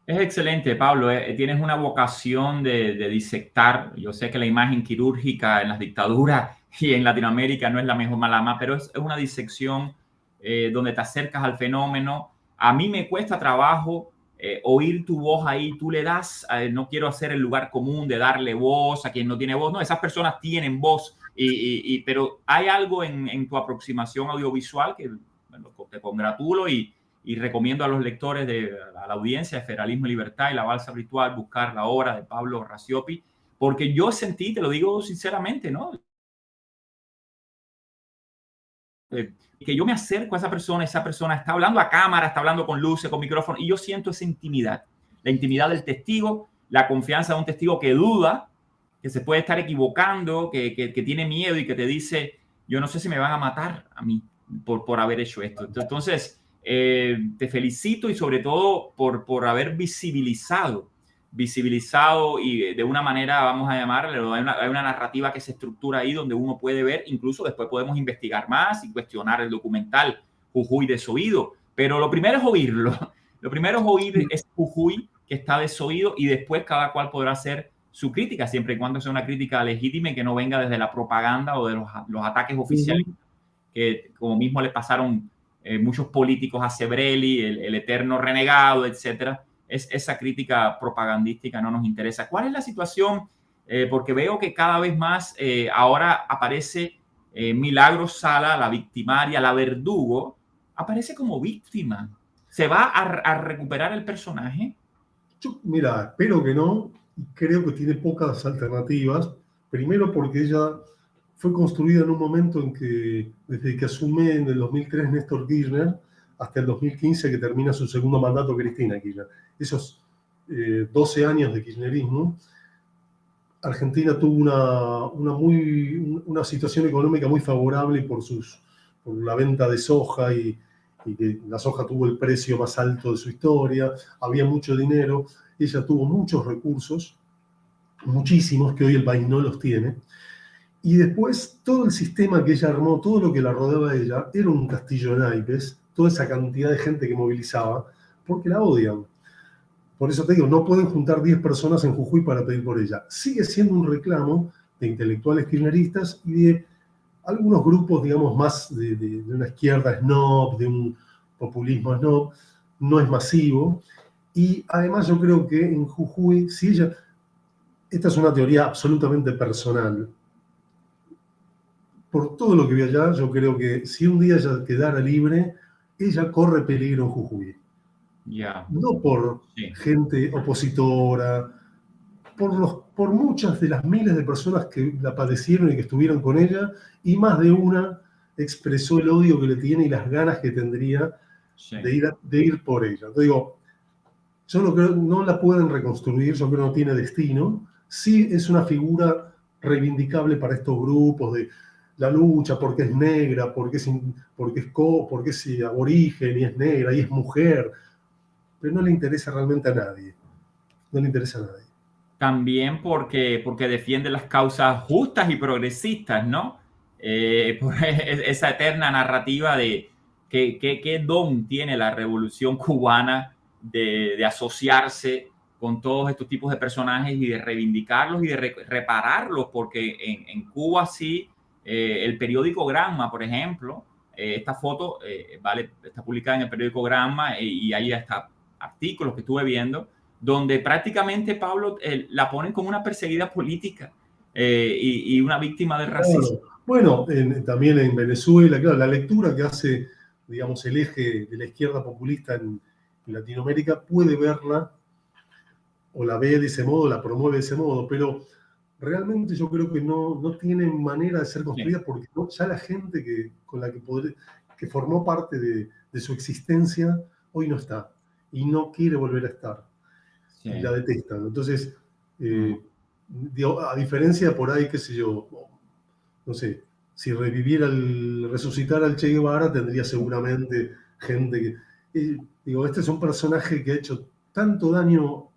Es excelente, Pablo. Tienes una vocación de disectar. Yo sé que la imagen quirúrgica en las dictaduras y en Latinoamérica no es la mejor malama, pero es una disección donde te acercas al fenómeno. A mí me cuesta trabajo oír tu voz ahí. Tú le das, no quiero hacer el lugar común de darle voz a quien no tiene voz. No, esas personas tienen voz, pero hay algo en tu aproximación audiovisual que bueno, te congratulo y recomiendo a los lectores, a la audiencia de Federalismo y Libertad y La Balsa Virtual, buscar la obra de Pablo Racioppi, porque yo sentí, te lo digo sinceramente, ¿no? Que yo me acerco a esa persona está hablando a cámara, está hablando con luces, con micrófono, y yo siento esa intimidad, la intimidad del testigo, la confianza de un testigo que duda, que se puede estar equivocando, que tiene miedo y que te dice, yo no sé si me van a matar a mí por haber hecho esto. Entonces, te felicito y sobre todo por haber visibilizado y de una manera, vamos a llamarle, hay una narrativa que se estructura ahí donde uno puede ver, incluso después podemos investigar más y cuestionar el documental Jujuy desoído, pero lo primero es oírlo, lo primero es oír ese Jujuy que está desoído y después cada cual podrá hacer su crítica, siempre y cuando sea una crítica legítima y que no venga desde la propaganda o de los ataques oficiales, que como mismo le pasaron muchos políticos a Sebrelli, el eterno renegado, etcétera. Esa crítica propagandística no nos interesa. ¿Cuál es la situación? Porque veo que cada vez más ahora aparece Milagro Sala, la victimaria, la verdugo, aparece como víctima. ¿Se va a recuperar el personaje? Yo, mira, espero que no. Creo que tiene pocas alternativas. Primero porque ella fue construida en un momento en que, desde que asume en el 2003 Néstor Kirchner, hasta el 2015 que termina su segundo mandato Cristina Kirchner. Esos 12 años de kirchnerismo, Argentina tuvo una situación económica muy favorable por la venta de soja y que la soja tuvo el precio más alto de su historia, había mucho dinero, ella tuvo muchos recursos, muchísimos, que hoy el país no los tiene. Y después todo el sistema que ella armó, todo lo que la rodeaba a ella, era un castillo de naipes, toda esa cantidad de gente que movilizaba, porque la odian. Por eso te digo, no pueden juntar 10 personas en Jujuy para pedir por ella. Sigue siendo un reclamo de intelectuales kirchneristas y de algunos grupos, digamos, más de una izquierda snob, de un populismo snob, no es masivo. Y además yo creo que en Jujuy, si ella, esta es una teoría absolutamente personal, por todo lo que vi allá, yo creo que si un día ella quedara libre, ella corre peligro en Jujuy. No por gente opositora, por muchas de las miles de personas que la padecieron y que estuvieron con ella, y más de una expresó el odio que le tiene y las ganas que tendría de ir por ella. Entonces digo, yo no creo, no la pueden reconstruir, yo creo que no tiene destino. Sí es una figura reivindicable para estos grupos de la lucha, porque es negra, porque es aborigen y es negra y es mujer. pero no le interesa realmente a nadie. No le interesa a nadie. También porque defiende las causas justas y progresistas, ¿no? Por esa eterna narrativa de qué don tiene la revolución cubana de asociarse con todos estos tipos de personajes y de reivindicarlos y de repararlos, porque en Cuba sí, el periódico Granma, por ejemplo, esta foto está publicada en el periódico Granma y ahí está artículos que estuve viendo, donde prácticamente, Pablo, la ponen como una perseguida política y una víctima del racismo. Bueno, también en Venezuela, claro, la lectura que hace, digamos, el eje de la izquierda populista en Latinoamérica puede verla, o la ve de ese modo, la promueve de ese modo, pero realmente yo creo que no tiene manera de ser construida porque ya la gente con la que formó parte de su existencia hoy no está y no quiere volver a estar. Sí. Y la detestan. Entonces, a diferencia por ahí, qué sé yo, no sé, si resucitara al Che Guevara, tendría seguramente gente que... este es un personaje que ha hecho tanto daño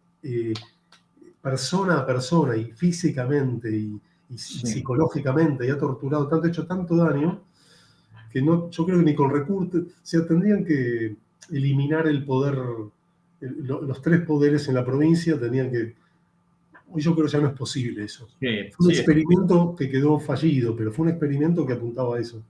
persona a persona, y físicamente, y psicológicamente, y ha torturado tanto, ha hecho tanto daño, que yo creo que ni con recursos, o sea, tendrían que eliminar el poder... los 3 poderes en la provincia tenían que... Hoy yo creo que ya no es posible eso. Fue un experimento que quedó fallido, pero fue un experimento que apuntaba a eso.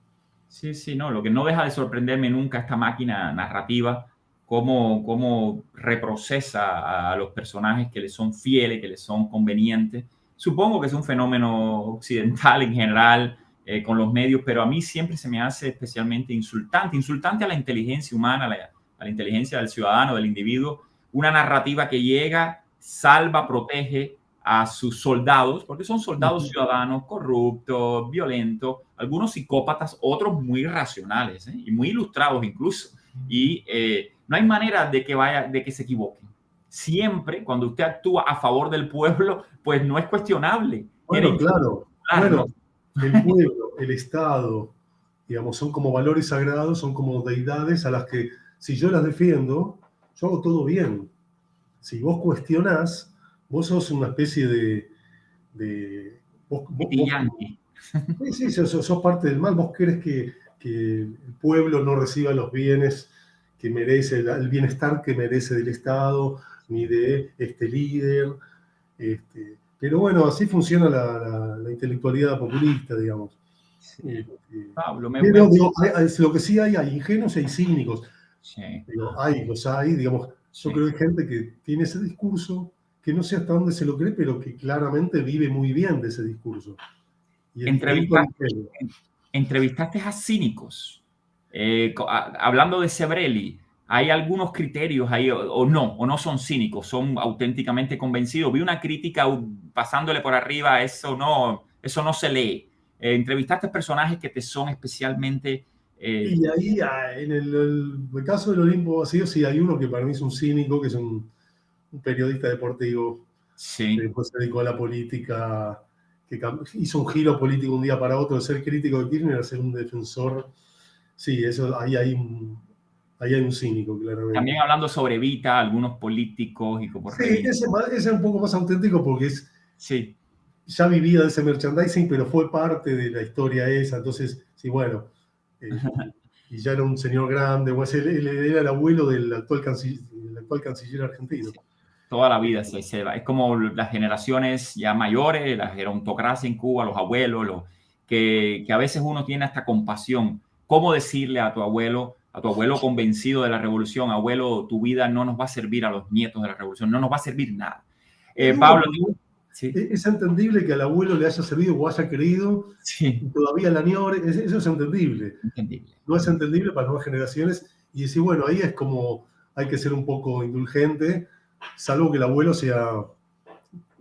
Sí, no, lo que no deja de sorprenderme nunca esta máquina narrativa, cómo reprocesa a los personajes que le son fieles, que le son convenientes. Supongo que es un fenómeno occidental en general, con los medios, pero a mí siempre se me hace especialmente insultante a la inteligencia humana, a la inteligencia del ciudadano, del individuo, una narrativa que llega, salva, protege a sus soldados, porque son soldados ciudadanos corruptos, violentos, algunos psicópatas, otros muy racionales, y muy ilustrados incluso. Y no hay manera de que se equivoquen. Siempre, cuando usted actúa a favor del pueblo, pues no es cuestionable. Bueno, claro. Bueno, el pueblo, el Estado, digamos, son como valores sagrados, son como deidades a las que, si yo las defiendo, yo hago todo bien. Si vos cuestionás, vos sos una especie de sí, sos parte del mal. Vos crees que el pueblo no reciba los bienes que merece, el bienestar que merece del Estado, ni de este líder. Pero bueno, así funciona la intelectualidad populista, digamos. Pablo, lo que sí hay ingenuos y hay cínicos. Sí. Los hay, digamos. Yo creo que hay gente que tiene ese discurso, que no sé hasta dónde se lo cree, pero que claramente vive muy bien de ese discurso. Y entrevistaste a cínicos. Hablando de Sebrelli, ¿hay algunos criterios ahí o no son cínicos, son auténticamente convencidos? Vi una crítica pasándole por arriba, eso no se lee. Entrevistaste a personajes que te son especialmente... Y ahí, en el caso del Olimpo Vacío, sí hay uno que para mí es un cínico, que es un periodista deportivo, que después se dedicó a la política, que hizo un giro político un día para otro, de ser crítico de Kirchner a ser un defensor. Sí, eso, ahí hay un cínico, claramente. También hablando sobre Evita, algunos políticos y como... Sí, ese es un poco más auténtico porque ya vivía de ese merchandising, pero fue parte de la historia esa, entonces, sí, bueno... y ya era un señor grande, él era el abuelo del actual canciller argentino. Toda la vida se va. Es como las generaciones ya mayores, la gerontocracia en Cuba, los abuelos, que a veces uno tiene hasta compasión. ¿Cómo decirle a tu abuelo convencido de la revolución, abuelo, tu vida no nos va a servir a los nietos de la revolución, no nos va a servir nada? Pablo, es entendible que al abuelo le haya servido o haya creído y todavía la añore, eso es entendible. No es entendible para nuevas generaciones y decir, bueno, ahí es como hay que ser un poco indulgente, salvo que el abuelo sea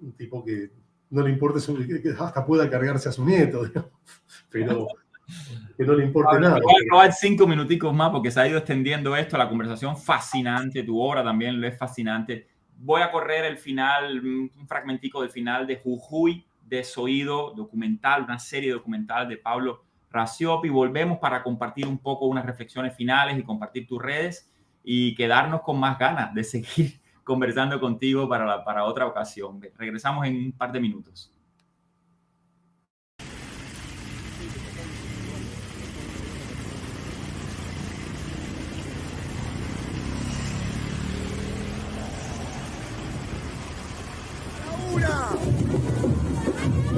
un tipo que no le importe, que hasta pueda cargarse a su nieto, digamos, pero que no le importe nada. Voy a robar 5 minuticos más porque se ha ido extendiendo esto, la conversación fascinante, tu obra también lo es fascinante. Voy a correr el final, un fragmentico del final de Jujuy, Desoído, documental, una serie documental de Pablo Racioppi. Volvemos para compartir un poco unas reflexiones finales y compartir tus redes. y quedarnos con más ganas de seguir conversando contigo para otra ocasión. Regresamos en un par de minutos.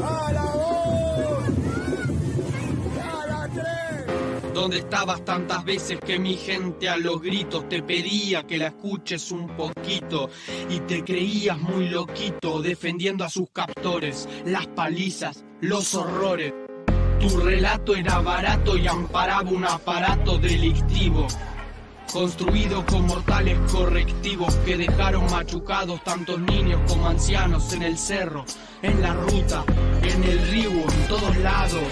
¡A la voz! ¡A la tres! ¿Dónde estabas tantas veces que mi gente a los gritos te pedía que la escuches un poquito? Y te creías muy loquito defendiendo a sus captores, las palizas, los horrores. Tu relato era barato y amparaba un aparato delictivo, construido con mortales correctivos que dejaron machucados tantos niños como ancianos en el cerro, en la ruta, en el río, en todos lados.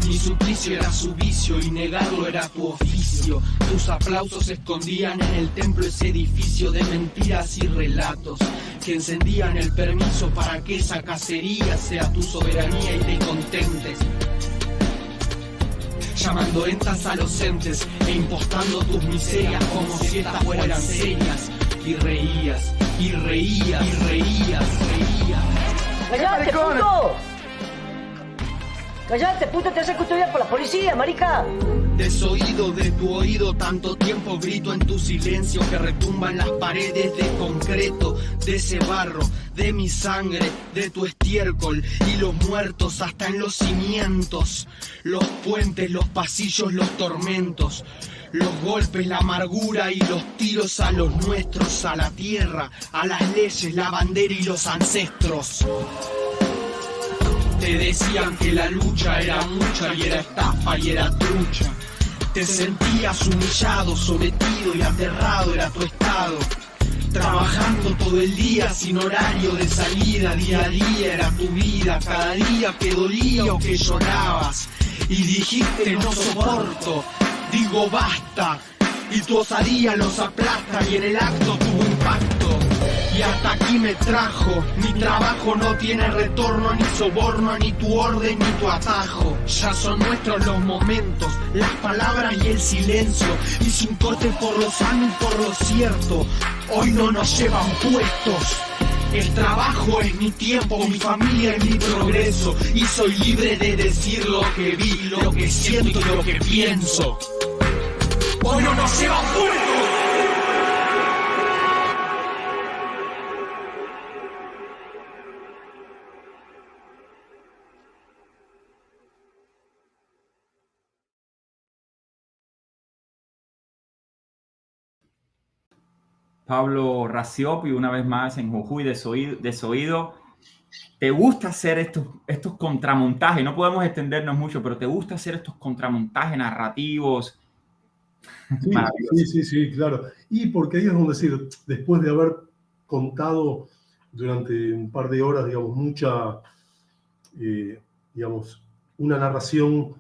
Mi suplicio era su vicio y negarlo era tu oficio. Tus aplausos se escondían en el templo, ese edificio de mentiras y relatos que encendían el permiso para que esa cacería sea tu soberanía y te contentes. Llamando entas a los entes e impostando tus miserias como si estas fueran serias. Y reías, y reías, y reías, reías. ¡Cállate, puto! ¡Cállate, puto! ¡Te hace custodiar por la policía, marica! Desoído de tu oído, tanto tiempo grito en tu silencio que retumban las paredes de concreto, de ese barro, de mi sangre, de tu estiércol y los muertos hasta en los cimientos, los puentes, los pasillos, los tormentos, los golpes, la amargura y los tiros a los nuestros, a la tierra, a las leyes, la bandera y los ancestros. Te decían que la lucha era mucha y era estafa y era trucha. Te sentías humillado, sometido y aterrado era tu estado. Trabajando todo el día sin horario de salida, día a día era tu vida, cada día que dolía o que llorabas. Y dijiste no soporto, digo basta, y tu osadía los aplasta y en el acto tuvo impacto. Y hasta aquí me trajo, mi trabajo no tiene retorno, ni soborno, ni tu orden, ni tu atajo. Ya son nuestros los momentos, las palabras y el silencio, y sin corte por lo sano y por lo cierto, hoy no nos llevan puestos. El trabajo es mi tiempo, mi familia es mi progreso, y soy libre de decir lo que vi, lo que siento y lo que pienso. Hoy no nos llevan puestos. Pablo Racioppi, una vez más en Jujuy Desoído. ¿Te gusta hacer estos contramontajes? No podemos extendernos mucho, pero ¿te gusta hacer estos contramontajes narrativos? Sí, claro. Y porque ahí es donde decir, después de haber contado durante un par de horas, digamos, una narración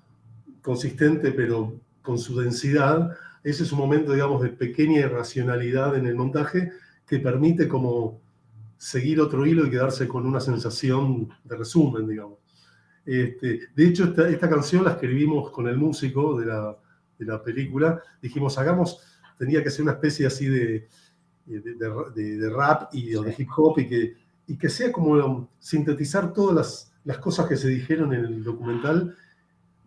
consistente, pero con su densidad, ese es un momento, digamos, de pequeña irracionalidad en el montaje que permite como seguir otro hilo y quedarse con una sensación de resumen, digamos. De hecho, esta canción la escribimos con el músico de la película. Dijimos, tenía que ser una especie así de rap y de hip hop y que sea como sintetizar todas las cosas que se dijeron en el documental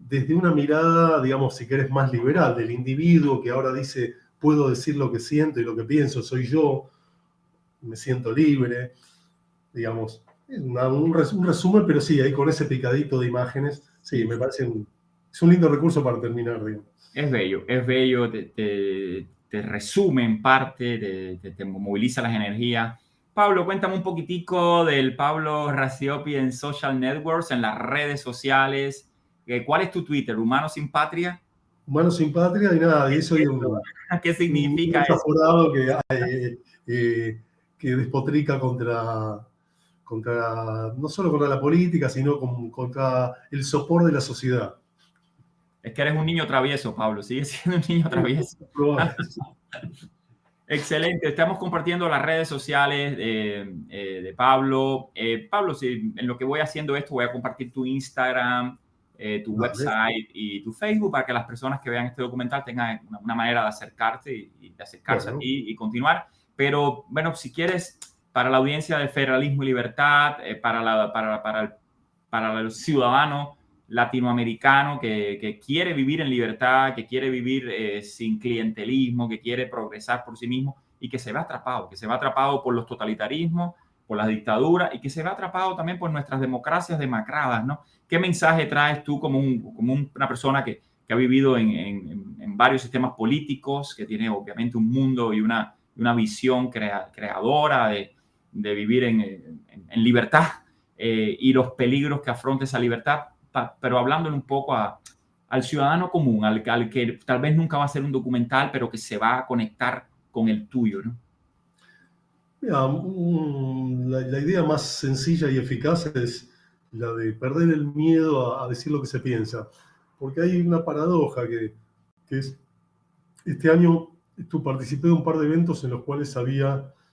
desde una mirada, digamos, si querés, más liberal, del individuo que ahora dice, puedo decir lo que siento y lo que pienso, soy yo, me siento libre, digamos. Es un resumen, pero sí, ahí con ese picadito de imágenes, sí, me parece es un lindo recurso para terminar, digamos. Es bello, te resume en parte, te moviliza las energías. Pablo, cuéntame un poquitico del Pablo Racioppi en social networks, en las redes sociales. ¿Cuál es tu Twitter? ¿Humano sin patria? Humano sin patria y nada, y eso es ¿Qué significa un eso? desaforado que despotrica contra no solo contra la política, sino contra el sopor de la sociedad. Es que eres un niño travieso, Pablo, sigues siendo un niño travieso. Excelente, estamos compartiendo las redes sociales de Pablo. Pablo, en lo que voy haciendo esto, voy a compartir tu Instagram, tu website y tu Facebook para que las personas que vean este documental tengan una manera de acercarse y de acercarse a ti y continuar. Pero bueno, si quieres, para la audiencia de Federalismo y Libertad, para el ciudadano latinoamericano que quiere vivir en libertad, que quiere vivir sin clientelismo, que quiere progresar por sí mismo y que se ve atrapado por los totalitarismos, por las dictaduras y que se ve atrapado también por nuestras democracias demacradas, ¿no? ¿Qué mensaje traes tú como una persona que ha vivido en varios sistemas políticos, que tiene obviamente un mundo y una visión creadora de vivir en libertad y los peligros que afronta esa libertad, pero hablándole un poco al ciudadano común, al que tal vez nunca va a hacer un documental, pero que se va a conectar con el tuyo, ¿no? Mira, la idea más sencilla y eficaz es la de perder el miedo a decir lo que se piensa. Porque hay una paradoja que es, este año participé de un par de eventos en los cuales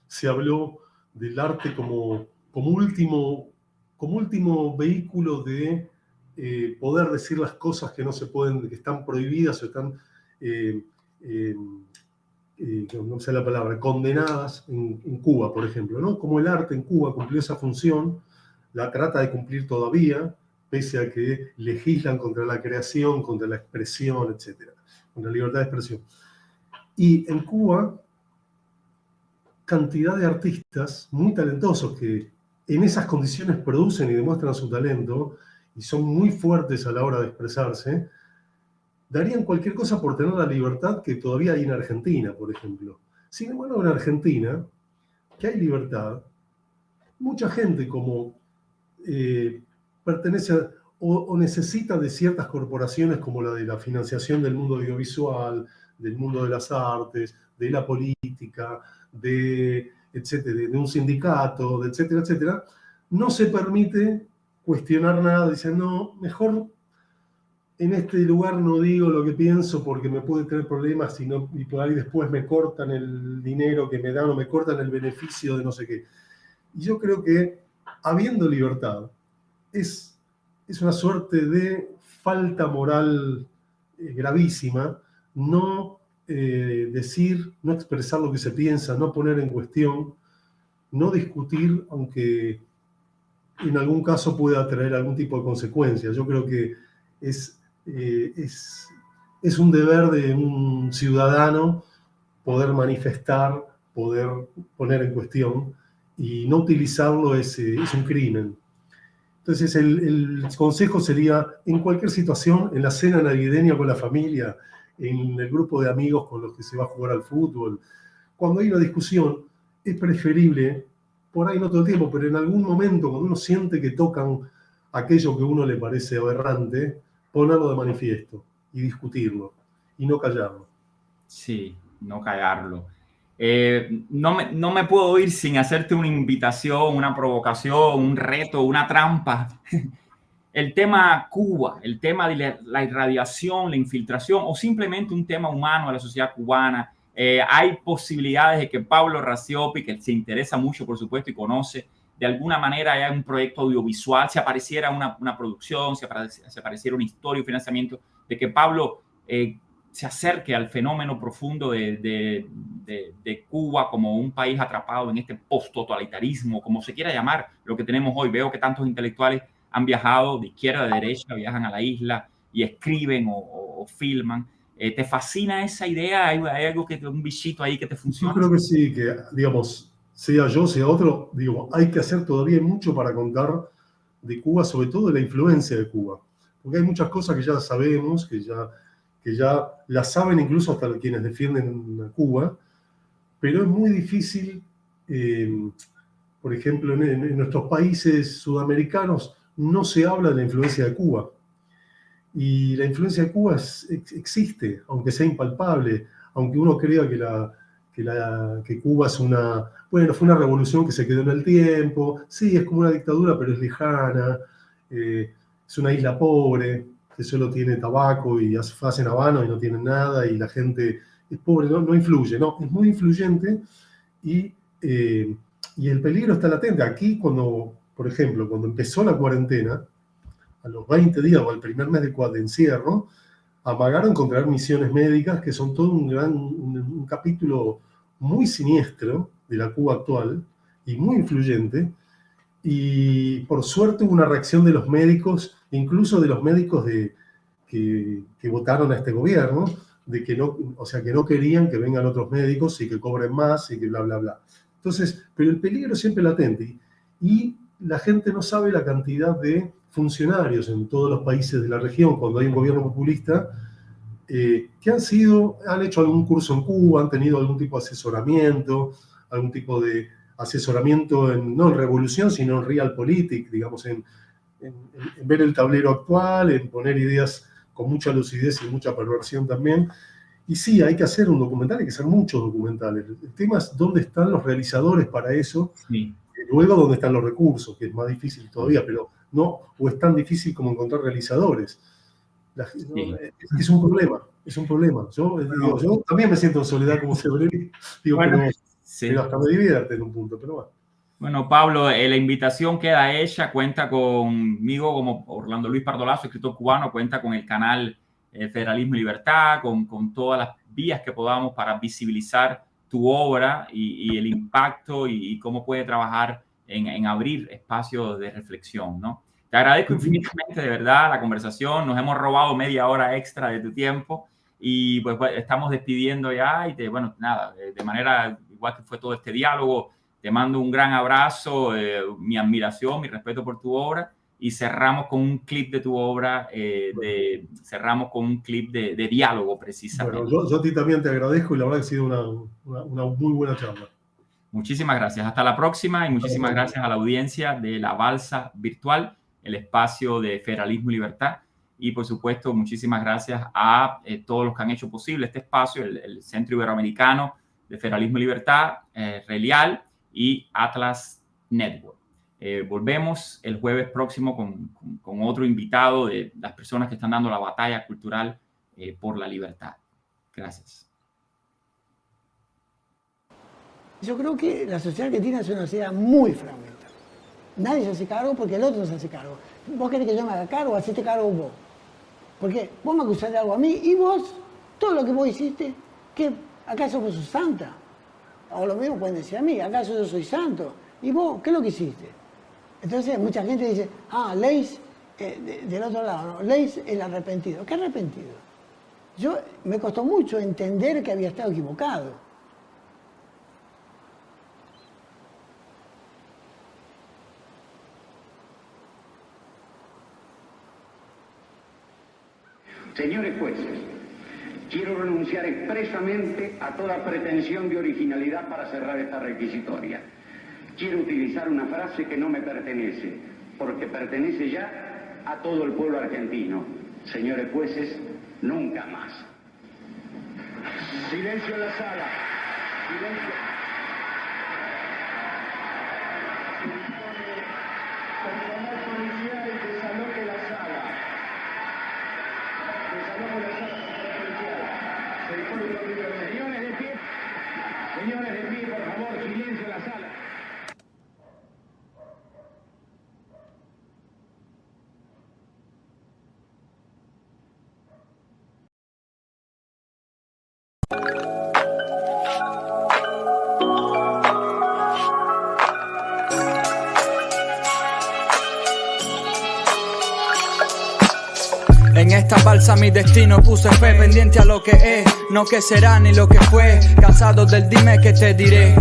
se habló del arte como último vehículo de poder decir las cosas que no se pueden, que están prohibidas o están, no sé la palabra, condenadas en Cuba, por ejemplo, ¿no? Como el arte en Cuba cumplió esa función, la trata de cumplir todavía, pese a que legislan contra la creación, contra la expresión, etc., contra la libertad de expresión. Y en Cuba, cantidad de artistas muy talentosos que en esas condiciones producen y demuestran su talento y son muy fuertes a la hora de expresarse, darían cualquier cosa por tener la libertad que todavía hay en Argentina, por ejemplo. Sin embargo, en Argentina, que hay libertad, mucha gente como pertenece o necesita de ciertas corporaciones como la de la financiación del mundo audiovisual, del mundo de las artes, de la política, etcétera, de un sindicato, etcétera, etcétera, no se permite cuestionar nada, dicen, no, mejor en este lugar no digo lo que pienso porque me puede tener problemas y por ahí después me cortan el dinero que me dan o me cortan el beneficio de no sé qué. Y yo creo que habiendo libertad es una suerte de falta moral gravísima no decir, no expresar lo que se piensa, no poner en cuestión, no discutir, aunque en algún caso pueda traer algún tipo de consecuencia. Yo creo que es un deber de un ciudadano poder manifestar, poder poner en cuestión, y no utilizarlo es un crimen. Entonces el consejo sería, en cualquier situación, en la cena navideña con la familia, en el grupo de amigos con los que se va a jugar al fútbol, cuando hay una discusión, es preferible, por ahí no todo el tiempo, pero en algún momento, cuando uno siente que tocan aquello que a uno le parece aberrante, ponerlo de manifiesto y discutirlo, y no callarlo. Sí, no callarlo. No me puedo ir sin hacerte una invitación, una provocación, un reto, una trampa. El tema Cuba, el tema de la irradiación, la infiltración o simplemente un tema humano de la sociedad cubana. Hay posibilidades de que Pablo Raciopi, que se interesa mucho, por supuesto, y conoce, de alguna manera haya un proyecto audiovisual, si apareciera una producción, si apareciera una historia o financiamiento, de que Pablo se acerque al fenómeno profundo de Cuba como un país atrapado en este post-totalitarismo, como se quiera llamar, lo que tenemos hoy. Veo que tantos intelectuales han viajado de izquierda a derecha, viajan a la isla y escriben o filman. ¿Te fascina esa idea? ¿Hay algo un bichito ahí que te funciona? Yo creo que sí, que digamos, sea yo, sea otro, digo, hay que hacer todavía mucho para contar de Cuba, sobre todo de la influencia de Cuba. Porque hay muchas cosas que ya sabemos, que ya las saben incluso hasta quienes defienden a Cuba, pero es muy difícil, por ejemplo, en nuestros países sudamericanos no se habla de la influencia de Cuba. Y la influencia de Cuba existe, aunque sea impalpable, aunque uno crea que Cuba fue una revolución que se quedó en el tiempo. Sí, es como una dictadura, pero es lejana. Es una isla pobre, que solo tiene tabaco y hacen habanos y no tienen nada, y la gente es pobre, no influye, no, es muy influyente y el peligro está latente. Aquí, por ejemplo, cuando empezó la cuarentena, a los 20 días o al primer mes de encierro, amagaron con traer misiones médicas, que son todo un capítulo muy siniestro de la Cuba actual y muy influyente. Y por suerte hubo una reacción de los médicos, incluso de los médicos que votaron a este gobierno, de que no, o sea, que no querían que vengan otros médicos y que cobren más y que bla, bla, bla. Entonces, pero el peligro es siempre latente. Y la gente no sabe la cantidad de funcionarios en todos los países de la región, cuando hay un gobierno populista, que han hecho algún curso en Cuba, han tenido algún tipo de asesoramiento, algún tipo de asesoramiento no en revolución, sino en realpolitik, digamos, en ver el tablero actual, en poner ideas con mucha lucidez y mucha perversión también. Y sí, hay que hacer un documental, hay que hacer muchos documentales. El tema es dónde están los realizadores para eso, sí. Y luego dónde están los recursos, que es más difícil todavía, pero no, o es tan difícil como encontrar realizadores. Sí. Es un problema, es un problema. Yo también me siento en soledad como Sebrelli, bueno, pero hasta me divierte en un punto, pero bueno. Bueno, Pablo, la invitación queda hecha, cuenta conmigo como Orlando Luis Pardolazo, escritor cubano, cuenta con el canal Federalismo y Libertad, con todas las vías que podamos para visibilizar tu obra y el impacto y cómo puede trabajar en abrir espacios de reflexión, ¿no? Te agradezco infinitamente, de verdad, la conversación. Nos hemos robado media hora extra de tu tiempo y pues estamos despidiendo ya y bueno, nada, de manera igual que fue todo este diálogo, te mando un gran abrazo, mi admiración, mi respeto por tu obra y cerramos con un clip de tu obra, cerramos con un clip de diálogo precisamente. Bueno, yo a ti también te agradezco y la verdad que ha sido una muy buena charla. Muchísimas gracias. Hasta la próxima y muchísimas gracias a la audiencia de La Balsa Virtual, el espacio de Federalismo y Libertad. Y, por supuesto, muchísimas gracias a todos los que han hecho posible este espacio, el Centro Iberoamericano de Federalismo y Libertad, Relial y Atlas Network. Volvemos el jueves próximo con otro invitado de las personas que están dando la batalla cultural por la libertad. Gracias. Yo creo que la sociedad argentina es una sociedad muy fragmentada. Nadie se hace cargo porque el otro se hace cargo. Vos querés que yo me haga cargo, hacete cargo vos. Porque vos me acusás de algo a mí y vos, todo lo que vos hiciste, ¿qué? ¿Acaso vos sos santa? O lo mismo pueden decir a mí, ¿acaso yo soy santo? ¿Y vos qué es lo que hiciste? Entonces mucha gente dice, Leis, del otro lado, ¿no? Leis el arrepentido. ¿Qué arrepentido? Me costó mucho entender que había estado equivocado. Señores jueces, quiero renunciar expresamente a toda pretensión de originalidad para cerrar esta requisitoria. Quiero utilizar una frase que no me pertenece, porque pertenece ya a todo el pueblo argentino. Señores jueces, nunca más. Silencio en la sala. Silencio. Personal policial y desaloje la sala. Señores de pie, por favor, silencio en la sala. En esta balsa mi destino puse fe, pendiente a lo que es, no que será ni lo que fue. Cansado del dime que te diré.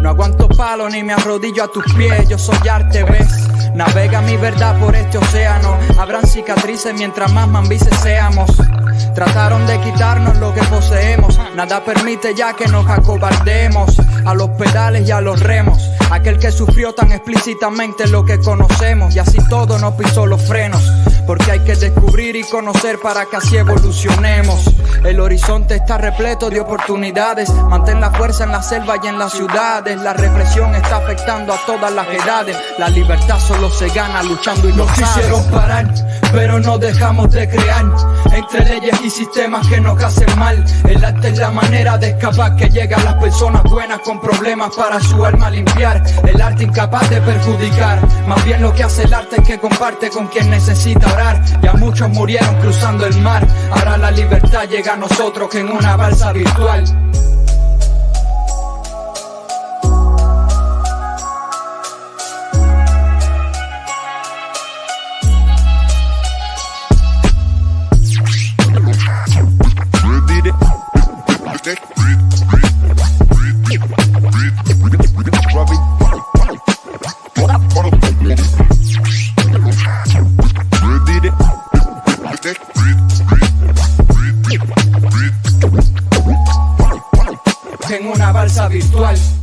No aguanto palo ni me arrodillo a tus pies. Yo soy arte, ves. Navega mi verdad por este océano. Habrán cicatrices mientras más mambises seamos. Trataron de quitarnos lo que poseemos. Nada permite ya que nos acobardemos. A los pedales y a los remos. Aquel que sufrió tan explícitamente lo que conocemos. Y así todo no pisó los frenos. Porque hay que descubrir y conocer para que así evolucionemos. El horizonte está repleto de oportunidades. Mantén la fuerza en la selva y en las ciudades. La represión está afectando a todas las edades. La libertad solo se gana luchando y lo sabes. Nos quisieron parar, pero no dejamos de crear. Entre leyes y sistemas que nos hacen mal. El arte es la manera de escapar que llega a las personas buenas con problemas para su alma limpiar. El arte incapaz de perjudicar. Más bien lo que hace el arte es que comparte con quien necesita orar. parar. Ya muchos murieron cruzando el mar. Ahora la libertad llega a nosotros que en una balsa virtual. En una balsa virtual.